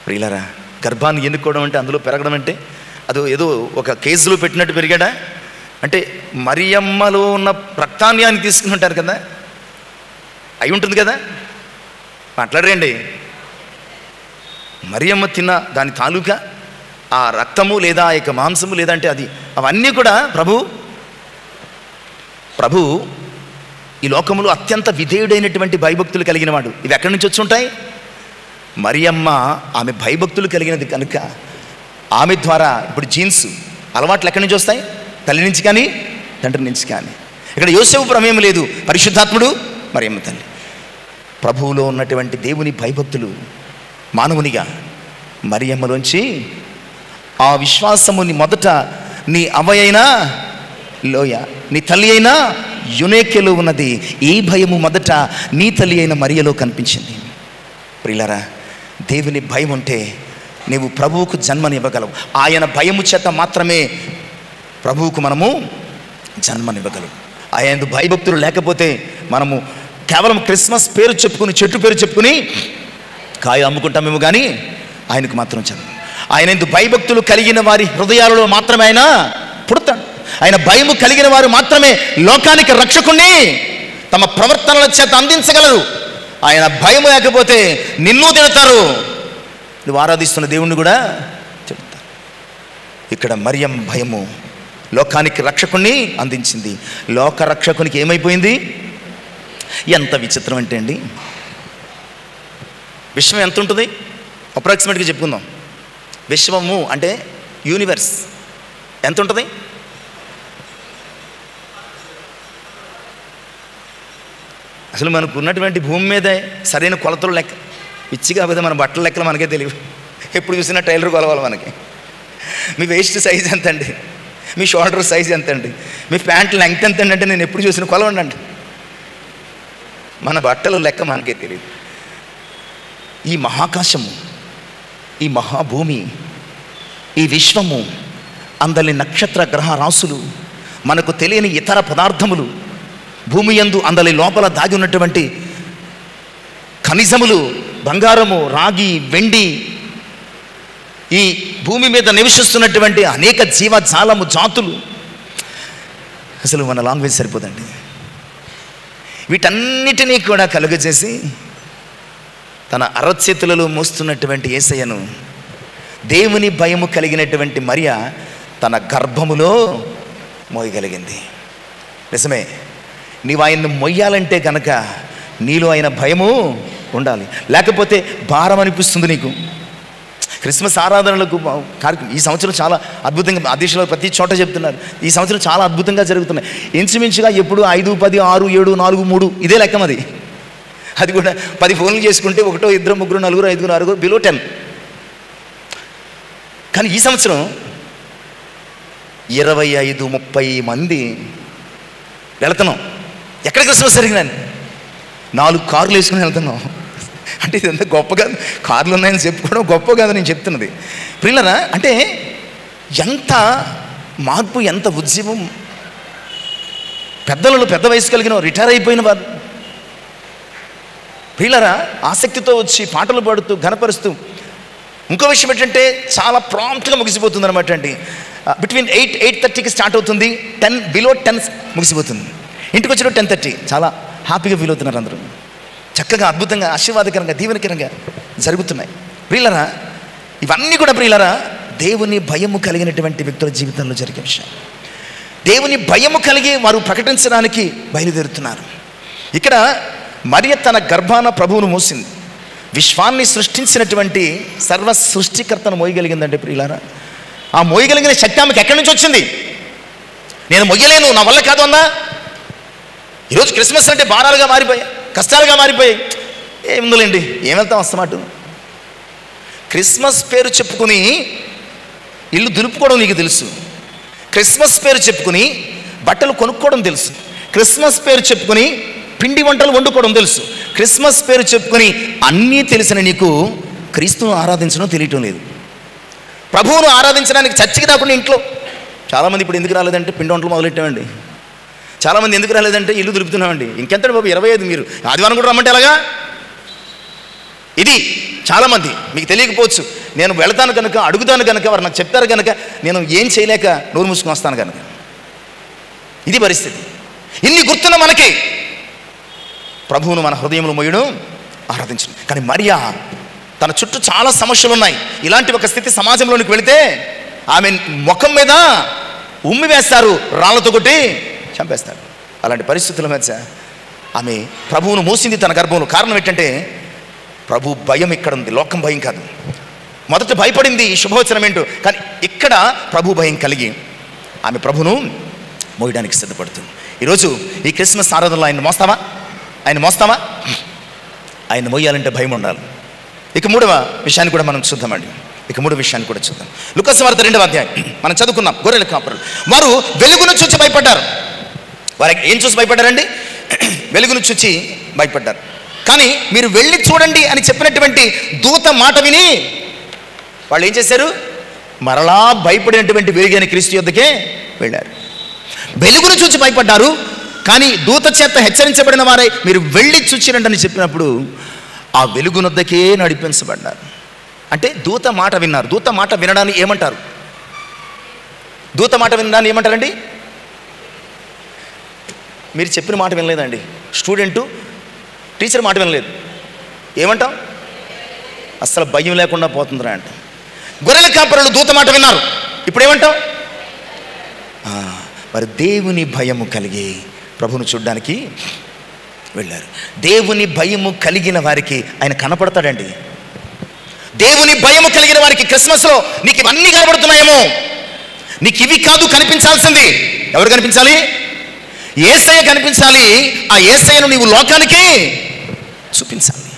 ప్రియులారా, గర్భాన్ని ఎన్నుకోవడం అంటే, అందులో పెరగడం అంటే అది ఏదో ఒక కేసులో పెట్టినట్టు పెరిగాడా? అంటే మరియమ్మలో ఉన్న రక్తాన్ని ఆయన తీసుకుని ఉంటారు కదా, అయి ఉంటుంది కదా. మాట్లాడరండి. మరియమ్మ తిన్న దాని తాలూకా ఆ రక్తము లేదా ఆ యొక్క మాంసము లేదంటే అది అవన్నీ కూడా ప్రభు ఈ లోకములో అత్యంత విధేయుడైనటువంటి భయభక్తులు కలిగిన వాడు. ఇవి ఎక్కడి నుంచి వచ్చి ఉంటాయి? మరియమ్మ ఆమె భయభక్తులు కలిగినది కనుక ఆమె ద్వారా ఇప్పుడు జీన్స్ అలవాట్లు ఎక్కడి నుంచి వస్తాయి? తల్లి నుంచి కానీ తండ్రి నుంచి కానీ. ఇక్కడ యోసేపు ప్రమేయం లేదు, పరిశుద్ధాత్ముడు, మరియమ్మ తల్లి. ప్రభువులో ఉన్నటువంటి దేవుని భయభక్తులు మానవునిగా మరియమ్మలోంచి ఆ విశ్వాసముని మొదట నీ అవ్వయైనా లోయ, నీ తల్లి అయినా యునేకెలో ఉన్నది. ఈ భయము మొదట నీ తల్లి అయిన మరియలో కనిపించింది. ప్రియులారా, దేవుని భయం ఉంటే నీవు ప్రభువుకు జన్మనివ్వగలవు. ఆయన భయము చేత మాత్రమే ప్రభువుకు మనము జన్మనివ్వగలవు. ఆయన భయభక్తులు లేకపోతే మనము కేవలం క్రిస్మస్ పేరు చెప్పుకుని, చెట్టు పేరు చెప్పుకుని కాయ అమ్ముకుంటామేమో కానీ ఆయనకు మాత్రం జన్మ. ఆయన ఎందుకు భయభక్తులు కలిగిన వారి హృదయాలలో మాత్రమే ఆయన పుడతాడు. ఆయన భయము కలిగిన వారు మాత్రమే లోకానికి రక్షకుణ్ణి తమ ప్రవర్తనల చేత అందించగలరు. ఆయన భయం లేకపోతే నిన్ను తిడతారు, నువ్వు ఆరాధిస్తున్న దేవుణ్ణి కూడా తిడతారు. ఇక్కడ మరియం భయము లోకానికి రక్షకుణ్ణి అందించింది. లోక రక్షకునికి ఏమైపోయింది? ఎంత విచిత్రం అంటే అండి, విశ్వం ఎంత ఉంటుంది అప్రాక్సిమేట్గా చెప్పుకుందాం. విశ్వము అంటే యూనివర్స్ ఎంత ఉంటుంది? అసలు మనకు ఉన్నటువంటి భూమి మీద సరైన కొలతలు లెక్క పిచ్చి కాకపోతే మన బట్టల లెక్కలు మనకే తెలియవు. ఎప్పుడు చూసినా టైలర్ కొలవాలి మనకి. మీ వేస్ట్ సైజ్ ఎంత అండి, మీ షోల్డర్ సైజ్ ఎంత అండి, మీ ప్యాంట్ లెంగ్త్ ఎంత అంటే నేను ఎప్పుడు చూసిన కొలవండి. మన బట్టల లెక్క మనకే తెలియదు. ఈ మహాకాశము, ఈ మహాభూమి, ఈ విశ్వము, అందరి నక్షత్ర గ్రహ రాశులు, మనకు తెలియని ఇతర పదార్థములు, భూమి యందు అందరి లోపల దాగి ఉన్నటువంటి ఖనిజములు, బంగారము, రాగి, వెండి, ఈ భూమి మీద నివసిస్తున్నటువంటి అనేక జీవజాలము, జాతులు, అసలు మన లాంగ్వేజ్ సరిపోదండి. వీటన్నిటినీ కూడా కలుగజేసి తన అరచేతులలో మోస్తున్నటువంటి యేసయ్యను దేవుని భయము కలిగినటువంటి మరియ తన గర్భములో మోయగలిగింది. నిజమే, నీవు ఆయన్ని మొయ్యాలంటే కనుక నీలో ఆయన భయము ఉండాలి, లేకపోతే భారం అనిపిస్తుంది నీకు. క్రిస్మస్ ఆరాధనలకు కార్యక్రమం ఈ సంవత్సరం చాలా అద్భుతంగా, ఆదేశాలు ప్రతి చోట చెప్తున్నారు, ఈ సంవత్సరం చాలా అద్భుతంగా జరుగుతున్నాయి. ఇంచుమించుగా ఎప్పుడు 5, 10, 6, 7, 4, 3 ఇదే లెక్క అది. అది కూడా 10 ఫోన్లు చేసుకుంటే 1, 2, 3, 4, 5, 6 బిలో 10. కానీ ఈ సంవత్సరం 25, 30 మంది వెళుతున్నాం. ఎక్కడ క్రిస్మస్ జరిగినాను 4 కార్లు వేసుకుని వెళ్తున్నాం. అంటే ఇదంతా గొప్ప కాదు, కార్లు ఉన్నాయని చెప్పుకోవడం గొప్ప కాదు నేను చెప్తున్నది. ప్రియులారా, అంటే ఎంత మార్పు, ఎంత ఉద్యమం. పెద్దలలో పెద్ద వయసు కలిగిన రిటైర్ అయిపోయిన వారు ప్రియులారా ఆసక్తితో వచ్చి పాటలు పాడుతూ ఘనపరుస్తూ. ఇంకో విషయం ఏంటంటే చాలా ప్రాంప్ట్గా ముగిసిపోతుంది అనమాట అండి. బిట్వీన్ 8-8:30కి స్టార్ట్ అవుతుంది, 10 బిలో 10 ముగిసిపోతుంది. ఇంటికి వచ్చిన 10:30 చాలా హ్యాపీగా ఫీల్ అవుతున్నారు అందరూ. చక్కగా అద్భుతంగా ఆశీర్వాదకరంగా దీవెనకరంగా జరుగుతున్నాయి. ప్రియులారా, ఇవన్నీ కూడా ప్రియులారా దేవుని భయము కలిగినటువంటి వ్యక్తుల జీవితంలో జరిగే విషయం. దేవుని భయము కలిగి వారు ప్రకటించడానికి బయలుదేరుతున్నారు. ఇక్కడ మరియ తన గర్భాన ప్రభువును మోసింది. విశ్వాన్ని సృష్టించినటువంటి సర్వ సృష్టికర్తను మోయగలిగిందంటే ప్రియులారా, ఆ మోయగలిగిన శక్తి ఆమెకు ఎక్కడి నుంచి వచ్చింది? నేను మొయ్యలేను, నా వల్ల కాదు అన్నా. ఈరోజు క్రిస్మస్ అంటే భారాలుగా మారిపోయాయి, కష్టాలుగా మారిపోయాయి. ఏముందులేండి, ఏం వెళ్తాం వస్తామాట. క్రిస్మస్ పేరు చెప్పుకుని ఇల్లు దులుపుకోవడం నీకు తెలుసు, క్రిస్మస్ పేరు చెప్పుకుని బట్టలు కొనుక్కోవడం తెలుసు, క్రిస్మస్ పేరు చెప్పుకుని పిండి వంటలు వండుకోవడం తెలుసు, క్రిస్మస్ పేరు చెప్పుకొని అన్నీ తెలిసిన నీకు క్రీస్తును ఆరాధించడం తెలియటం లేదు. ప్రభువును ఆరాధించడానికి చర్చికి రాకుండా ఇంట్లో చాలామంది ఇప్పుడు ఎందుకు రాలేదంటే పిండి వంటలు మొదలెట్టామండి. చాలామంది ఎందుకు రాలేదంటే ఇల్లు దులుపుతున్నామండి. ఇంకెంత బాబు 25 మీరు ఆదివారం కూడా రమ్మంటే ఎలాగా? ఇది చాలామంది మీకు తెలియకపోవచ్చు. నేను వెళతాను కనుక, అడుగుతాను కనుక, వారు నాకు చెప్తారు కనుక నేను ఏం చేయలేక నోరు మూసుకుని వస్తాను కనుక. ఇది పరిస్థితి. ఇన్ని గుర్తున్న మనకి ప్రభువును మన హృదయంలో మోయడం, ఆరాధించడం. కానీ మరియా తన చుట్టూ చాలా సమస్యలు ఉన్నాయి. ఇలాంటి ఒక స్థితి సమాజంలోనికి వెళితే ఆమె ముఖం మీద ఉమ్మి వేస్తారు, రాళ్లతో కొట్టి చంపేస్తారు. అలాంటి పరిస్థితుల మధ్య ఆమె ప్రభువును మోసింది తన గర్భంలో. కారణం ఏంటంటే ప్రభు భయం ఇక్కడ ఉంది, లోకం భయం కాదు. మొదట భయపడింది ఈ శుభవచనం ఏంటో, కానీ ఇక్కడ ప్రభు భయం కలిగి ఆమె ప్రభును మోయడానికి సిద్ధపడుతుంది. ఈరోజు ఈ క్రిస్మస్ ఆరాధనలో ఆయన మోస్తావా? ఆయన మోయాలంటే భయం ఉండాలి. ఇక 3వ విషయాన్ని కూడా మనం చూద్దామండి. లూకాసు వార్త 2వ అధ్యాయం మనం చదువుకున్నాం. గొర్రెల కాపరులు వారు వెలుగును చూచి భయపడ్డారు. వారు ఏం చూసి భయపడ్డారండి? వెలుగును చూచి భయపడ్డారు. కానీ మీరు వెళ్ళి చూడండి అని చెప్పినటువంటి దూత మాట విని వాళ్ళు ఏం చేశారు? మరలా భయపడినటువంటి వెలుగైన క్రీస్తు యొద్దకే వెళ్ళారు. వెలుగును చూచి భయపడ్డారు, కానీ దూత చేత హెచ్చరించబడిన వారై మీరు వెళ్ళి చూచిరండి అని చెప్పినప్పుడు ఆ వెలుగునొద్దకే నడిపించబడ్డారు. అంటే దూత మాట విన్నారు. దూత మాట వినడాన్ని ఏమంటారు? ఏమంటారండి? మీరు చెప్పిన మాట వినలేదండి. స్టూడెంటు టీచర్ మాట వినలేదు, ఏమంటాం? అస్సలు భయం లేకుండా పోతుందిరా అంట. గొర్రెల కాపరులు దూత మాట విన్నారు, ఇప్పుడు ఏమంటాం? మరి దేవుని భయము కలిగి ప్రభువును చూడడానికి వెళ్ళారు. దేవుని భయము కలిగిన వారికి ఆయన కనపడతాడండి. దేవుని భయము కలిగిన వారికి క్రిస్మస్లో నీకు ఇవన్నీ కనబడుతున్నాయేమో, నీకు ఇవి కాదు కనిపించాల్సింది. ఎవరు కనిపించాలి? యేసయ్య కనిపించాలి. ఆ యేసయ్యను నీవు లోకానికి చూపించాలి,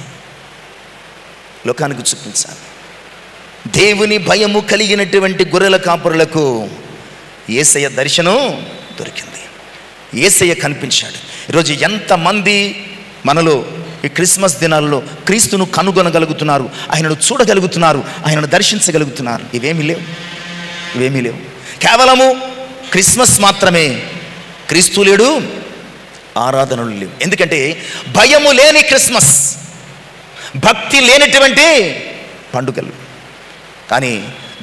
లోకానికి చూపించాలి. దేవుని భయము కలిగినటువంటి గొర్రెల కాపరులకు యేసయ్య దర్శనం దొరికింది, యేసయ్య కనిపించాడు. ఈరోజు ఎంతమంది మనలో ఈ క్రిస్మస్ దినాల్లో క్రీస్తును కనుగొనగలుగుతున్నారు, ఆయనను చూడగలుగుతున్నారు, ఆయనను దర్శించగలుగుతున్నారు? ఇవేమీ లేవు. కేవలము క్రిస్మస్ మాత్రమే, క్రీస్తు లేడు, ఆరాధనలు లేవు. ఎందుకంటే భయము లేని క్రిస్మస్, భక్తి లేనటువంటి పండుగలు. కానీ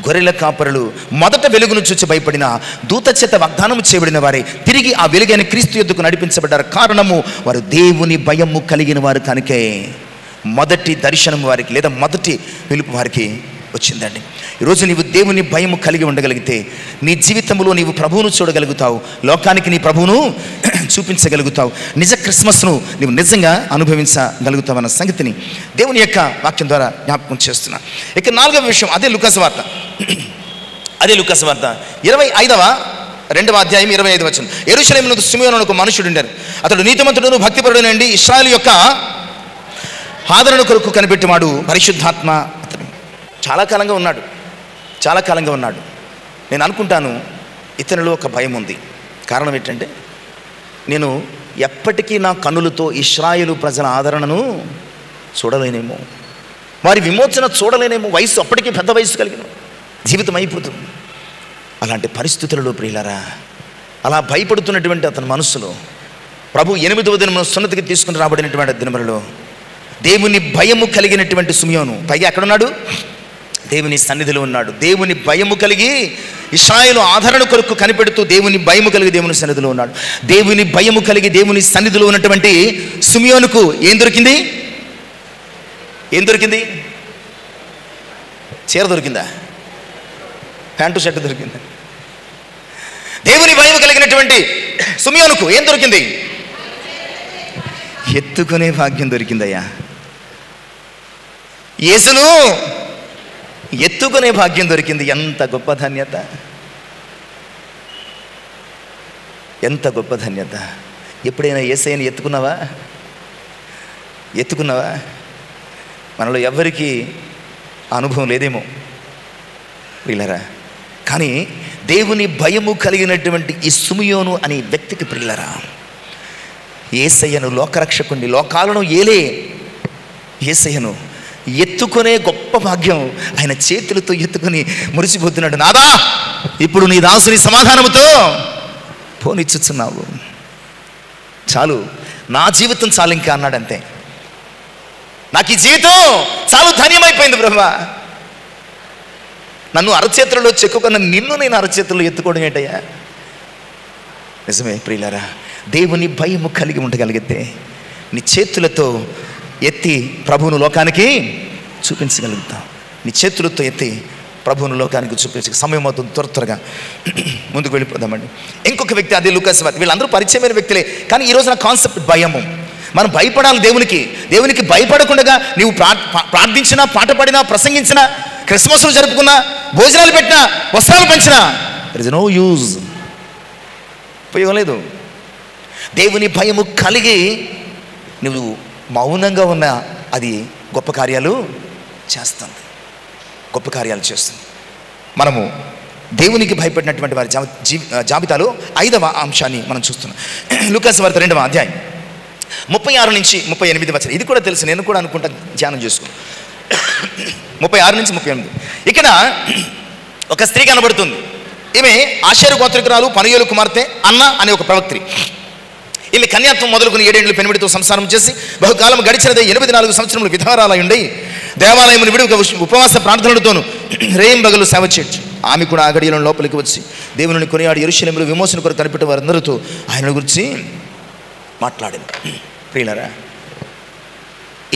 గొర్రెల కాపరులు మొదట వెలుగును చూచి భయపడిన దూత చేత వాగ్దానము చేయబడిన వారే తిరిగి ఆ వెలుగైన క్రీస్తు యొద్దకు నడిపించబడ్డారు. కారణము వారు దేవుని భయము కలిగిన వారు కనుకే మొదటి దర్శనం వారికి, లేదా మొదటి పిలుపు వారికి వచ్చిందండి. ఈరోజు నీవు దేవుని భయము కలిగి ఉండగలిగితే నీ జీవితంలో నీవు ప్రభువును చూడగలుగుతావు, లోకానికి నీ ప్రభువును చూపించగలుగుతావు, నిజ క్రిస్మస్ను నీవు నిజంగా అనుభవించగలుగుతావు అన్న సంగతిని దేవుని యొక్క వాక్యం ద్వారా జ్ఞాపకం చేస్తున్నా. ఇక 4వ విషయం, అదే లూకాసు వార్త 25వ అధ్యాయం 25వ వచనం. యెరూషలేములో సిమెయోను అనే ఒక మనుషుడు ఉండారు. అతడు నీతిమంతుడును భక్తిపరుడునండి, ఇశ్రాయేలు యొక్క ఆదరణ కొరకు కనిపెట్టివాడు, పరిశుద్ధాత్మ అతడు చాలా కాలంగా ఉన్నాడు. నేను అనుకుంటాను ఇతనిలో ఒక భయం ఉంది. కారణం ఏంటంటే, నేను ఎప్పటికీ నా కన్నులతో ఇశ్రాయేలు ప్రజల ఆదరణను చూడలేనేమో, వారి విమోచన చూడలేనేమో, వయసు అప్పటికీ పెద్ద వయసు కలిగిన జీవితం అయిపోతుంది. అలాంటి పరిస్థితులలో ప్రియులారా, అలా భయపడుతున్నటువంటి అతని మనస్సులో ప్రభు 8వ దినమున సున్నతికి తీసుకుని రాబడినటువంటి దినములలో దేవుని భయము కలిగినటువంటి సిమెయోను, పైగా ఎక్కడున్నాడు? దేవుని సన్నిధిలో ఉన్నాడు. దేవుని భయము కలిగి ఇశ్రాయేలు ఆదరణ కొరకు కనిపెడుతూ దేవుని భయము కలిగి దేవుని సన్నిధిలో ఉన్నాడు. దేవుని భయము కలిగి దేవుని సన్నిధిలో ఉన్నటువంటి సిమెయోనుకు ఏం దొరికింది? చీర దొరికిందా? ప్యాంటు షర్ట్ దొరికిందా? దేవుని భయము కలిగినటువంటి సిమెయోనుకు ఏం దొరికింది? ఎత్తుకునే భాగ్యం దొరికిందయ్యా. యేసును ఎత్తుకునే భాగ్యం దొరికింది. ఎంత గొప్ప ధన్యత, ఎంత గొప్ప ధన్యత. ఎప్పుడైనా యేసయ్యని ఎత్తుకున్నావా? మనలో ఎవ్వరికీ అనుభవం లేదేమో ప్రియులరా. కానీ దేవుని భయము కలిగినటువంటి ఈ సిమెయోను అనే వ్యక్తికి ప్రియులరా, యేసయ్యను లోకరక్షకుణ్ణి, లోకాలను ఏలే యేసయ్యను ఎత్తుకునే గొప్ప భాగ్యం ఆయన చేతులతో ఎత్తుకుని మురిసిపోతున్నాడు. నాదా, ఇప్పుడు నీ దాసుని సమాధానముతో పోనిచ్చుచున్నావు, చాలు, నా జీవితం చాలు ఇంకా అన్నాడంతే. నాకు ఈ జీవితం చాలు, ధన్యమైపోయింది బ్రహ్మా. నన్ను అరచేతులలో చెక్కుకున్న నిన్ను నేను అరచేతుల్లో ఎత్తుకోవడం ఏంటయ్యా? నిజమే ప్రియులారా, దేవుని భయము కలిగి ఉండగలిగితే నీ చేతులతో ఎత్తి ప్రభువును లోకానికి చూపించగలుగుతాం. నీ చేతులతో ఎత్తి ప్రభువును లోకానికి చూపించే సమయం అవుతుంది. త్వరగా ముందుకు వెళ్ళిపోదామండి. ఇంకొక వ్యక్తి, అదే లూకాసు వార్త. వీళ్ళందరూ పరిచయమైన వ్యక్తులే, కానీ ఈరోజు నా కాన్సెప్ట్ భయము. మనం భయపడాలి దేవునికి భయపడకుండా నీవు ప్రార్థించినా, పాట పాడినా, ప్రసంగించినా, క్రిస్మస్లు జరుపుకున్నా, భోజనాలు పెట్టినా, వస్త్రాలు పెంచినా, దర్ ఇస్ నో యూజ్, ఉపయోగం లేదు. దేవుని భయము కలిగి నువ్వు మౌనంగా ఉన్న అది గొప్ప కార్యాలు చేస్తుంది. మనము దేవునికి భయపడినటువంటి వారి జాబితాలో 5వ అంశాన్ని మనం చూస్తున్నాం. లూకాసు వార్త 2వ అధ్యాయం 36 నుంచి 38 వచనం. ఇది కూడా తెలుసు, నేను కూడా అనుకుంటా, ధ్యానం చేసుకున్నాను. 36 నుంచి 38. ఇక్కడ ఒక స్త్రీ కనబడుతుంది. ఈమె ఆషేరు గోత్రికురాలు, పనుయేలు కుమార్తె అన్న అనే ఒక ప్రవక్త్రి. ఈమె కన్యాత్వం మొదలుకొని 7 ఏళ్ళు పెనిమిడితో సంసారం చేసి బహుకాలం గడిచినదే 84 సంవత్సరములు విధవరాలయుండి దేవాలయమును విడి ఉపవాస ప్రార్థనలతోనూ రేయింబగలు సేవ చేయొచ్చు. ఆమె కూడా ఆ గడియలో లోపలికి వచ్చి దేవుని కొనియాడి యెరూషలేములో విమోచన కొరకు కనిపెట్టే వారందరితో ఆయన గురించి మాట్లాడింది. ప్రియులారా,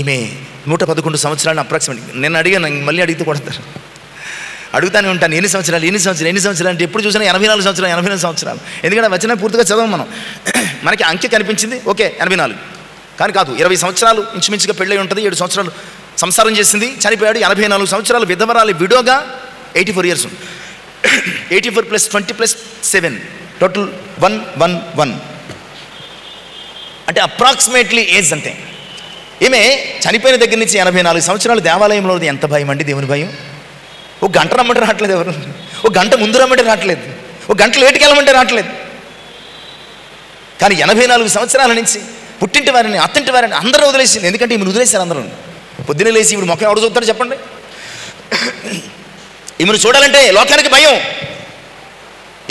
ఈమె 111 సంవత్సరాలు అప్రాక్సిమేట్. నేను అడిగాను, మళ్ళీ అడిగితే కొడతారు, అడుగుతానే ఉంటాను. ఎన్ని సంవత్సరాలు అంటే ఎప్పుడు చూసినా 84 సంవత్సరాలు. ఎందుకంటే వచ్చిన పూర్తిగా చదవం మనం. మనకి అంకె కనిపించింది, ఓకే 84, కానీ కాదు, 20 సంవత్సరాలు ఇంచుమించుగా పెళ్ళై ఉంటుంది. 7 సంవత్సరాలు సంసారం చేసింది, చనిపోయాడు. 84 సంవత్సరాలు విధవరాలి, విడోగా 84 years. 84 + 20 + 7 టోటల్ 111. అంటే అప్రాక్సిమేట్లీ ఏజ్ అంతే. ఈమె చనిపోయిన దగ్గర నుంచి 84 సంవత్సరాలు దేవాలయంలో ఎంత భయం అండి, దేవుని భయం. ఒక గంట రమ్మంటే రావట్లేదు ఎవరు, ఒక గంట ముందు రమ్మంటే రావట్లేదు, ఒక గంట లేటుకి వెళ్ళమంటే రావట్లేదు. కానీ 84 సంవత్సరాల నుంచి పుట్టింటి వారిని అత్తింటి వారిని అందరూ వదిలేసింది. ఎందుకంటే ఈమెను వదిలేశారు అందరూ. పొద్దున్నే లేచి ఇప్పుడు మొక్క ఎవరు చూస్తాడు చెప్పండి. ఈమెను చూడాలంటే లోకానికి భయం.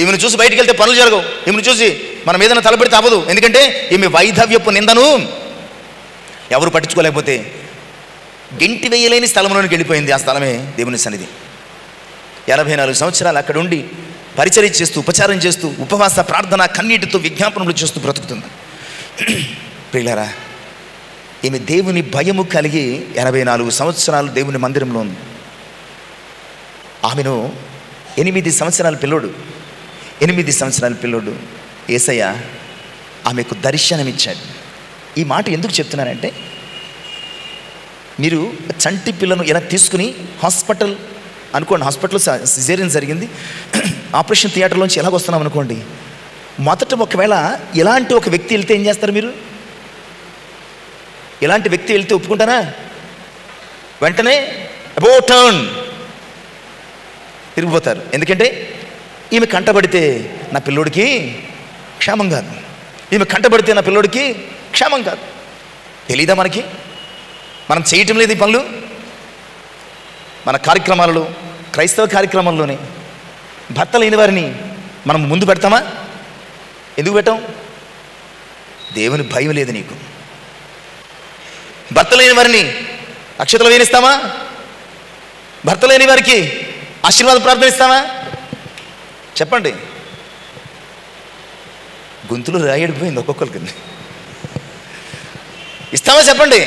ఈమెను చూసి బయటికి వెళ్తే పనులు జరగవు. ఈమెను చూసి మనం ఏదైనా తలపెడితే అవ్వదు. ఎందుకంటే ఈమె వైధవ్యపు నిందను ఎవరు పట్టించుకోలేకపోతే గెంటి వేయలేని స్థలంలోనికి వెళ్ళిపోయింది. ఆ స్థలమే దేవుని సన్నిధి. 84 సంవత్సరాలు అక్కడ ఉండి పరిచర్య చేస్తూ, ఉపచారం చేస్తూ, ఉపవాస ప్రార్థన కన్నీటితో విజ్ఞాపనలు చేస్తూ బ్రతుకుతుంది. ప్రియులారా, ఈమె దేవుని భయము కలిగి 84 సంవత్సరాలు దేవుని మందిరంలో ఉంది. ఆమెను 8 సంవత్సరాల పిల్లోడు యేసయ్య ఆమెకు దర్శనమిచ్చాడు. ఈ మాట ఎందుకు చెప్తున్నానంటే, మీరు చంటి పిల్లను ఇలా తీసుకుని హాస్పిటల్ అనుకోండి, హాస్పిటల్లో సిజేరియన్ జరిగింది, ఆపరేషన్ థియేటర్లోంచి ఎలాగొస్తున్నాం అనుకోండి. మొదట ఒకవేళ ఇలాంటి ఒక వ్యక్తి వెళ్తే ఏం చేస్తారు మీరు? ఇలాంటి వ్యక్తి వెళ్తే ఒప్పుకుంటారా? వెంటనే అబౌట్ టర్న్ తిరిగిపోతారు. ఎందుకంటే ఈమె కంటబడితే నా పిల్లోడికి క్షేమం కాదు, ఈమె కంటబడితే నా పిల్లోడికి క్షేమం కాదు. తెలీదా మనకి? మనం చేయటం లేదు ఈ పనులు. మన కార్యక్రమాలలో, క్రైస్తవ కార్యక్రమాల్లోనే భర్త లేని వారిని మనం ముందు పెడతామా? ఎందుకు పెట్టాం? దేవుని భయం లేదు నీకు. భర్త లేని వారిని అక్షతలు వేనిస్తామా? భర్త లేని వారికి ఆశీర్వాద ప్రార్థన ఇస్తామా? చెప్పండి. గొంతులు రాయడిపోయింది ఒక్కొక్కరికి. ఇస్తామా చెప్పండి?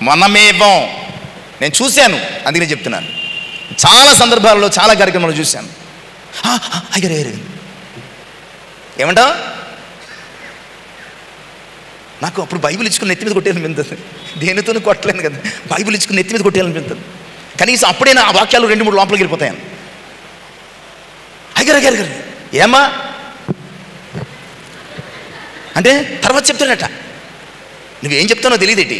మనమేవం నేను చూశాను, అందుకనే చెప్తున్నాను. చాలా సందర్భాలలో, చాలా కార్యక్రమాలు చూశాను. అయ్యారు ఏమంటావు? నాకు అప్పుడు బైబిల్ ఇచ్చుకుని నెత్తి మీద కొట్టేయాలనిపిస్తుంది. దేనితోనూ కొట్టలేను కదా, బైబిల్ ఇచ్చుకుని నెత్తి మీద కొట్టేయాలనిపిస్తుంది. కనీసం అప్పుడైనా ఆ వాక్యాలు 2-3 లోపలికి వెళ్ళిపోతాయని. అయ్యారు ఏమ్మా అంటే తర్వాత చెప్తాడట. నువ్వేం చెప్తానో తెలియదేటి.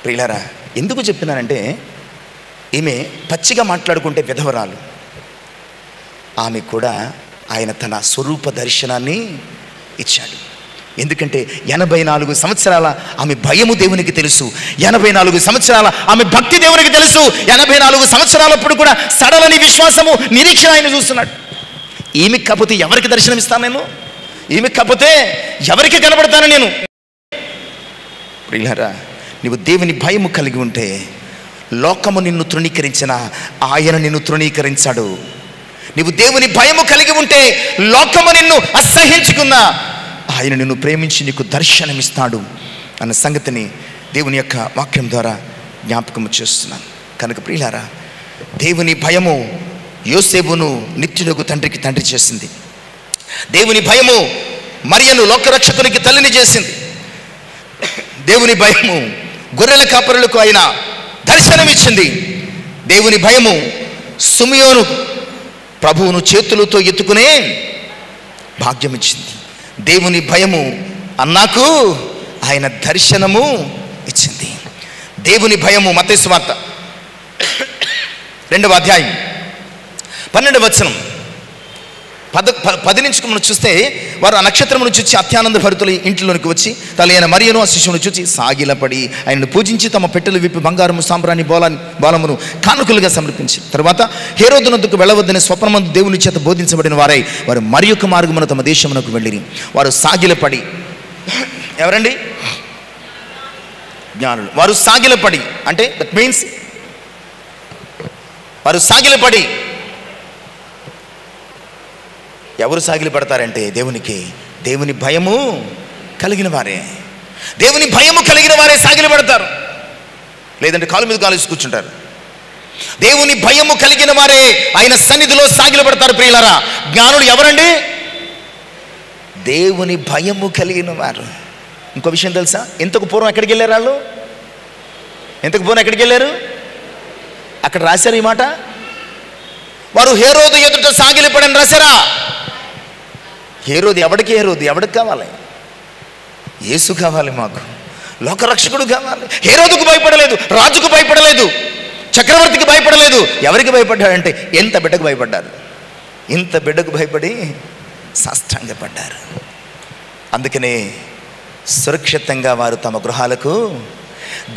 ప్రియులారా, ఎందుకు చెప్తున్నానంటే, ఈమె పచ్చిగా మాట్లాడుకుంటే విధవరాలు. ఆమె కూడా ఆయన తన స్వరూప దర్శనాన్ని ఇచ్చాడు. ఎందుకంటే 84 సంవత్సరాల ఆమె భయము దేవునికి తెలుసు. 84 సంవత్సరాల ఆమె భక్తి దేవునికి తెలుసు. 84 సంవత్సరాలప్పుడు కూడా సడలని విశ్వాసము, నిరీక్షణ ఆయన చూస్తున్నాడు. ఈమెకి కాకపోతే ఎవరికి దర్శనం ఇస్తాను నేను? ఈమెకి కాకపోతే ఎవరికి కనబడతాను నేను? ప్రియులారా, నీవు దేవుని భయము కలిగి ఉంటే లోకము నిన్ను తృణీకరించిన ఆయన నిన్ను తృణీకరించాడు. నీవు దేవుని భయము కలిగి ఉంటే లోకము నిన్ను అసహించుకున్నా ఆయన నిన్ను ప్రేమించి నీకు దర్శనమిస్తాడు అన్న సంగతిని దేవుని యొక్క వాక్యం ద్వారా జ్ఞాపకము చేస్తున్నాను. కనుక ప్రియులారా, దేవుని భయము యోసేపును నిత్యునకు తండ్రికి తండ్రి చేసింది. దేవుని భయము మరియను లోకరక్షకునికి తల్లిని చేసింది. దేవుని భయము గొర్రెల కాపరులకు ఆయన దర్శనమిచ్చింది. దేవుని భయము సిమియోను ప్రభువును చేతులతో ఎత్తుకునే భాగ్యం ఇచ్చింది. దేవుని భయము అన్నాకు ఆయన దర్శనము ఇచ్చింది. దేవుని భయము మత్తయి సువార్త 2వ అధ్యాయం 12వ వచనం 10 నుంచి మనం చూస్తే, వారు ఆ నక్షత్రమును చూచి అత్యానంద భరితులు ఇంట్లోనికి వచ్చి తలైన మరియను ఆ శిశువును చూచి సాగిలపడి ఆయనను పూజించి తమ పెట్టెలు విప్పి బంగారము సాంబ్రాణి బాలమును కానుకలుగా సమర్పించి తర్వాత హేరోదునొద్దకు వెళ్ళవద్దని స్వప్నమందు దేవుని చేత బోధించబడిన వారై వారు మరి యొక్క మార్గమున తమ దేశమునకు వెళ్ళిరి. వారు సాగిలపడి, ఎవరండి? జ్ఞానులు. వారు సాగిలపడి అంటే దట్ మీన్స్ వారు సాగిలపడి, ఎవరు సాగిలి పడతారంటే దేవుని భయము కలిగిన వారే. దేవుని భయము కలిగిన వారే సాగిలి పడతారు. లేదంటే కాలు మీద కాలు వేసి కూర్చుంటారు. దేవుని భయము కలిగిన వారే ఆయన సన్నిధిలో సాగిలి పడతారు. ప్రియులారా, జ్ఞానులు ఎవరండి? దేవుని భయము కలిగిన వారు. ఇంకో విషయం తెలుసా? ఇంతకు పూర్వం ఎక్కడికి వెళ్ళారు వాళ్ళు? ఇంతకు పూర్వం ఎక్కడికి వెళ్ళారు? అక్కడ రాశారు ఈ మాట. వారు హేరోదు ఎదుట సాగిలిపడని రాశారా? హేరోదు ఎవడికి కావాలి? యేసు కావాలి, మాకు లోకరక్షకుడు కావాలి. హేరోదుకు భయపడలేదు, రాజుకు భయపడలేదు, చక్రవర్తికి భయపడలేదు. ఎవరికి భయపడ్డాడంటే ఎంత బిడ్డకు భయపడ్డారు. ఇంత బిడ్డకు భయపడి సాష్టాంగపడ్డారు. అందుకనే సురక్షితంగా వారు తమ గృహాలకు,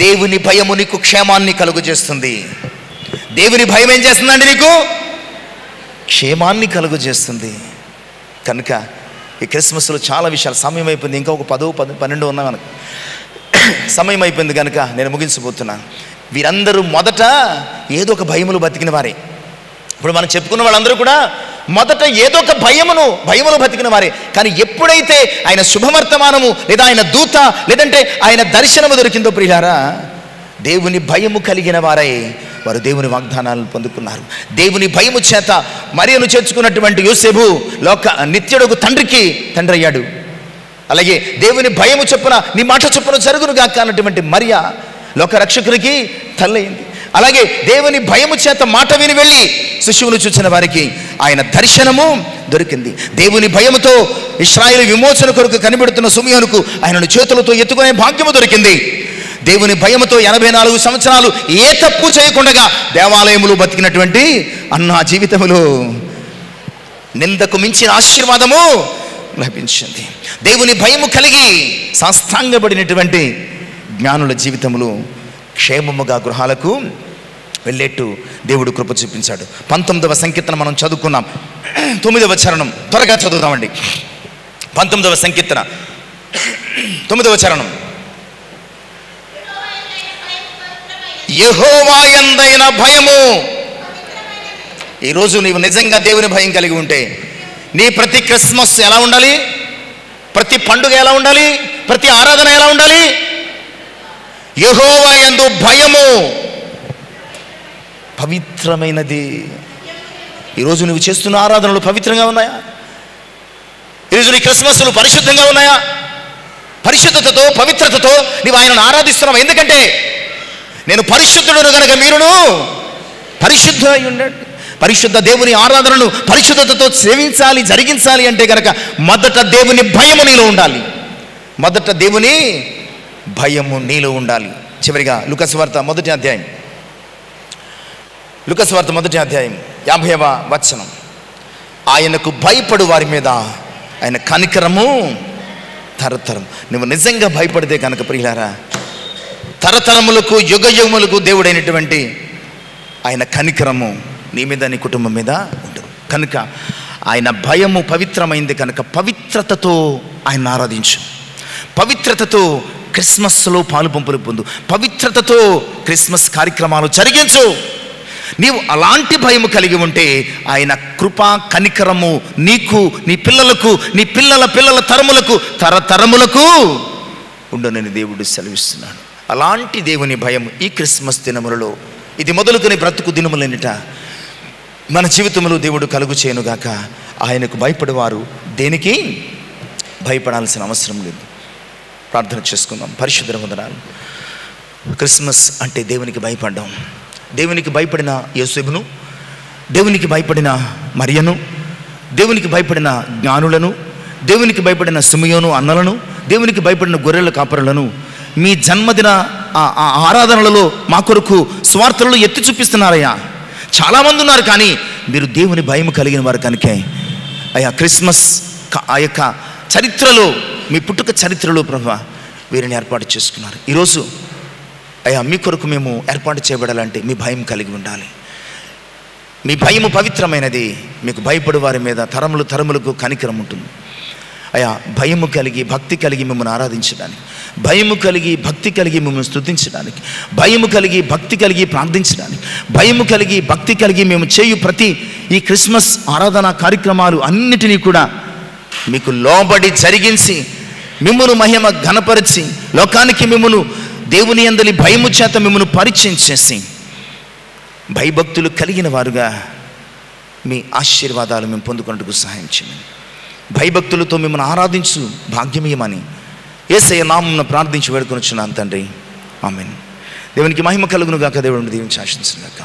దేవుని భయము నీకు క్షేమాన్ని కలుగు చేస్తుంది. దేవుని భయం ఏం చేస్తుందండి? నీకు క్షేమాన్ని కలుగు చేస్తుంది. కనుక ఈ క్రిస్మస్లో చాలా విషయాలు, సమయం అయిపోయింది, ఇంకా ఒక 10-12 ఉన్నా మనకు సమయం అయిపోయింది కనుక నేను ముగించబోతున్నాను. వీరందరూ మొదట ఏదో ఒక భయములు బతికిన వారే. ఇప్పుడు మనం చెప్పుకున్న వాళ్ళందరూ కూడా మొదట ఏదో ఒక భయములు బతికిన వారే. కానీ ఎప్పుడైతే ఆయన శుభవర్తమానము లేదా ఆయన దూత లేదంటే ఆయన దర్శనము దొరికిందో ప్రియులారా, దేవుని భయము కలిగిన వారై వారు దేవుని వాగ్దానాలను పొందుకున్నారు. దేవుని భయము చేత మరియను చేర్చుకున్నటువంటి యోసేపు నిత్యుడకు తండ్రికి తండ్రి అయ్యాడు. అలాగే దేవుని భయము చొప్పున నీ మాట చొప్పున జరుగును గాక అన్నటువంటి మరియ లోకరక్షకునికి తల్లి అయింది. అలాగే దేవుని భయము చేత మాట విని వెళ్ళి శిశువును చూసిన వారికి ఆయన దర్శనము దొరికింది. దేవుని భయముతో ఇశ్రాయేలు విమోచన కొరకు కనిపెడుతున్న సిమియోనుకు ఆయనను చేతులతో ఎత్తుకునే భాగ్యము దొరికింది. దేవుని భయముతో 84 సంవత్సరాలు ఏ తప్పు చేయకుండా దేవాలయములు బతికినటువంటి అన్న జీవితములో నిందకు మించిన ఆశీర్వాదము లభించింది. దేవుని భయము కలిగి సాష్టాంగపడినటువంటి జ్ఞానుల జీవితములు క్షేమముగా గృహాలకు వెళ్ళేట్టు దేవుడు కృప చూపించాడు. 19వ సంకీర్తన మనం చదువుకున్నాం. 9వ చరణం త్వరగా చదువుతామండి. 19వ సంకీర్తన 9వ చరణం. యెహోవా యందైన భయము. ఈరోజు నీవు నిజంగా దేవుని భయం కలిగి ఉంటే నీ ప్రతి క్రిస్మస్ ఎలా ఉండాలి? ప్రతి పండుగ ఎలా ఉండాలి? ప్రతి ఆరాధన ఎలా ఉండాలి? యెహోవా యందు భయము పవిత్రమైనది. ఈరోజు నువ్వు చేస్తున్న ఆరాధనలు పవిత్రంగా ఉన్నాయా? ఈరోజు నీ క్రిస్మస్లు పరిశుద్ధంగా ఉన్నాయా? పరిశుద్ధతతో పవిత్రతతో నీవు ఆయనను ఆరాధిస్తున్నావు. ఎందుకంటే నేను పరిశుద్ధుడు కనుక మీరును పరిశుద్ధ అయి ఉండండి. పరిశుద్ధ దేవుని ఆరాధనను పరిశుద్ధతతో సేవించాలి, జరిగించాలి అంటే కనుక మొదట దేవుని భయము నీలో ఉండాలి. మొదట దేవుని భయము నీలో ఉండాలి. చివరిగా లూకాసు వార్త 1వ అధ్యాయం, లూకాసు వార్త 1వ అధ్యాయం 50వ వచనం. ఆయనకు భయపడు వారి మీద ఆయన కనికరము తరతరం. నువ్వు నిజంగా భయపడితే కనుక ప్రియులారా, తరతరములకు యుగయుగములకు దేవుడైనటువంటి ఆయన కనికరము నీ మీద నీ కుటుంబం మీద ఉంటుంది. కనుక ఆయన భయము పవిత్రమైంది కనుక పవిత్రతతో ఆయన ఆరాధించు. పవిత్రతతో క్రిస్మస్లో పాలు పంపులు పొందు. పవిత్రతతో క్రిస్మస్ కార్యక్రమాలు జరిగించు. నీవు అలాంటి భయము కలిగి ఉంటే ఆయన కృపా కనికరము నీకు, నీ పిల్లలకు, నీ పిల్లల పిల్లల తరములకు, తరతరములకు ఉండనని దేవుడు సెలవిస్తున్నాడు. అలాంటి దేవుని భయం ఈ క్రిస్మస్ దినములలో, ఇది మొదలుకొని బ్రతుకు దినములనిట మన జీవితంలో దేవుడు కలుగు చేయనుగాక. ఆయనకు భయపడేవారు దేనికి భయపడాల్సిన అవసరం లేదు. ప్రార్థన చేసుకుందాం. పరిశుద్ధ వందనాలు. క్రిస్మస్ అంటే దేవునికి భయపడ్డాం. దేవునికి భయపడిన యోసేపును, దేవునికి భయపడిన మరియను, దేవునికి భయపడిన జ్ఞానులను, దేవునికి భయపడిన సిమియోను అన్నలను, దేవునికి భయపడిన గొర్రెల కాపరులను మీ జన్మదిన ఆరాధనలలో మా కొరకు స్వార్థలను ఎత్తి చూపిస్తున్నారయ్యా. చాలామంది ఉన్నారు, కానీ మీరు దేవుని భయం కలిగిన వారు కనుకే అయ్యా క్రిస్మస్ ఆ యొక్క చరిత్రలో, మీ పుట్టుక చరిత్రలో ప్రభువా వీరిని ఏర్పాటు చేసుకున్నారు. ఈరోజు అయ్యా మీ కొరకు మేము ఏర్పాటు చేయబడాలంటే మీ భయం కలిగి ఉండాలి. మీ భయము పవిత్రమైనది. మీకు భయపడు వారి మీద తరములు తరములకు కనికరం ఉంటుంది. అయ్యా భయము కలిగి భక్తి కలిగి మిమ్మల్ని ఆరాధించడానికి, భయము కలిగి భక్తి కలిగి మిమ్మల్ని స్తుతించడానికి, భయము కలిగి భక్తి కలిగి ప్రార్థించడానికి, భయము కలిగి భక్తి కలిగి మేము చేయు ప్రతి ఈ క్రిస్మస్ ఆరాధన కార్యక్రమాలు అన్నిటినీ కూడా మీకు లోబడి జరిగించి మిమ్మల్ని మహిమ ఘనపరిచి లోకానికి మిమ్మల్ని దేవుని యందలి భయము చేత మిమ్మల్ని పరిచయం చేసి భయభక్తులు కలిగిన వారుగా మీ ఆశీర్వాదాలు మేము పొందుకున్నట్టుకు సహాయం చేయండి. భయభక్తులతో మిమ్మల్ని ఆరాధించు భాగ్యమేమని యేసయ్య నామమున ప్రార్థించి వేడుకొనుచున్నాను తండ్రి. ఆమేన్. దేవునికి మహిమ కలుగును గాక. దేవుడిని దీవించి ఆశీర్వదించును గాక.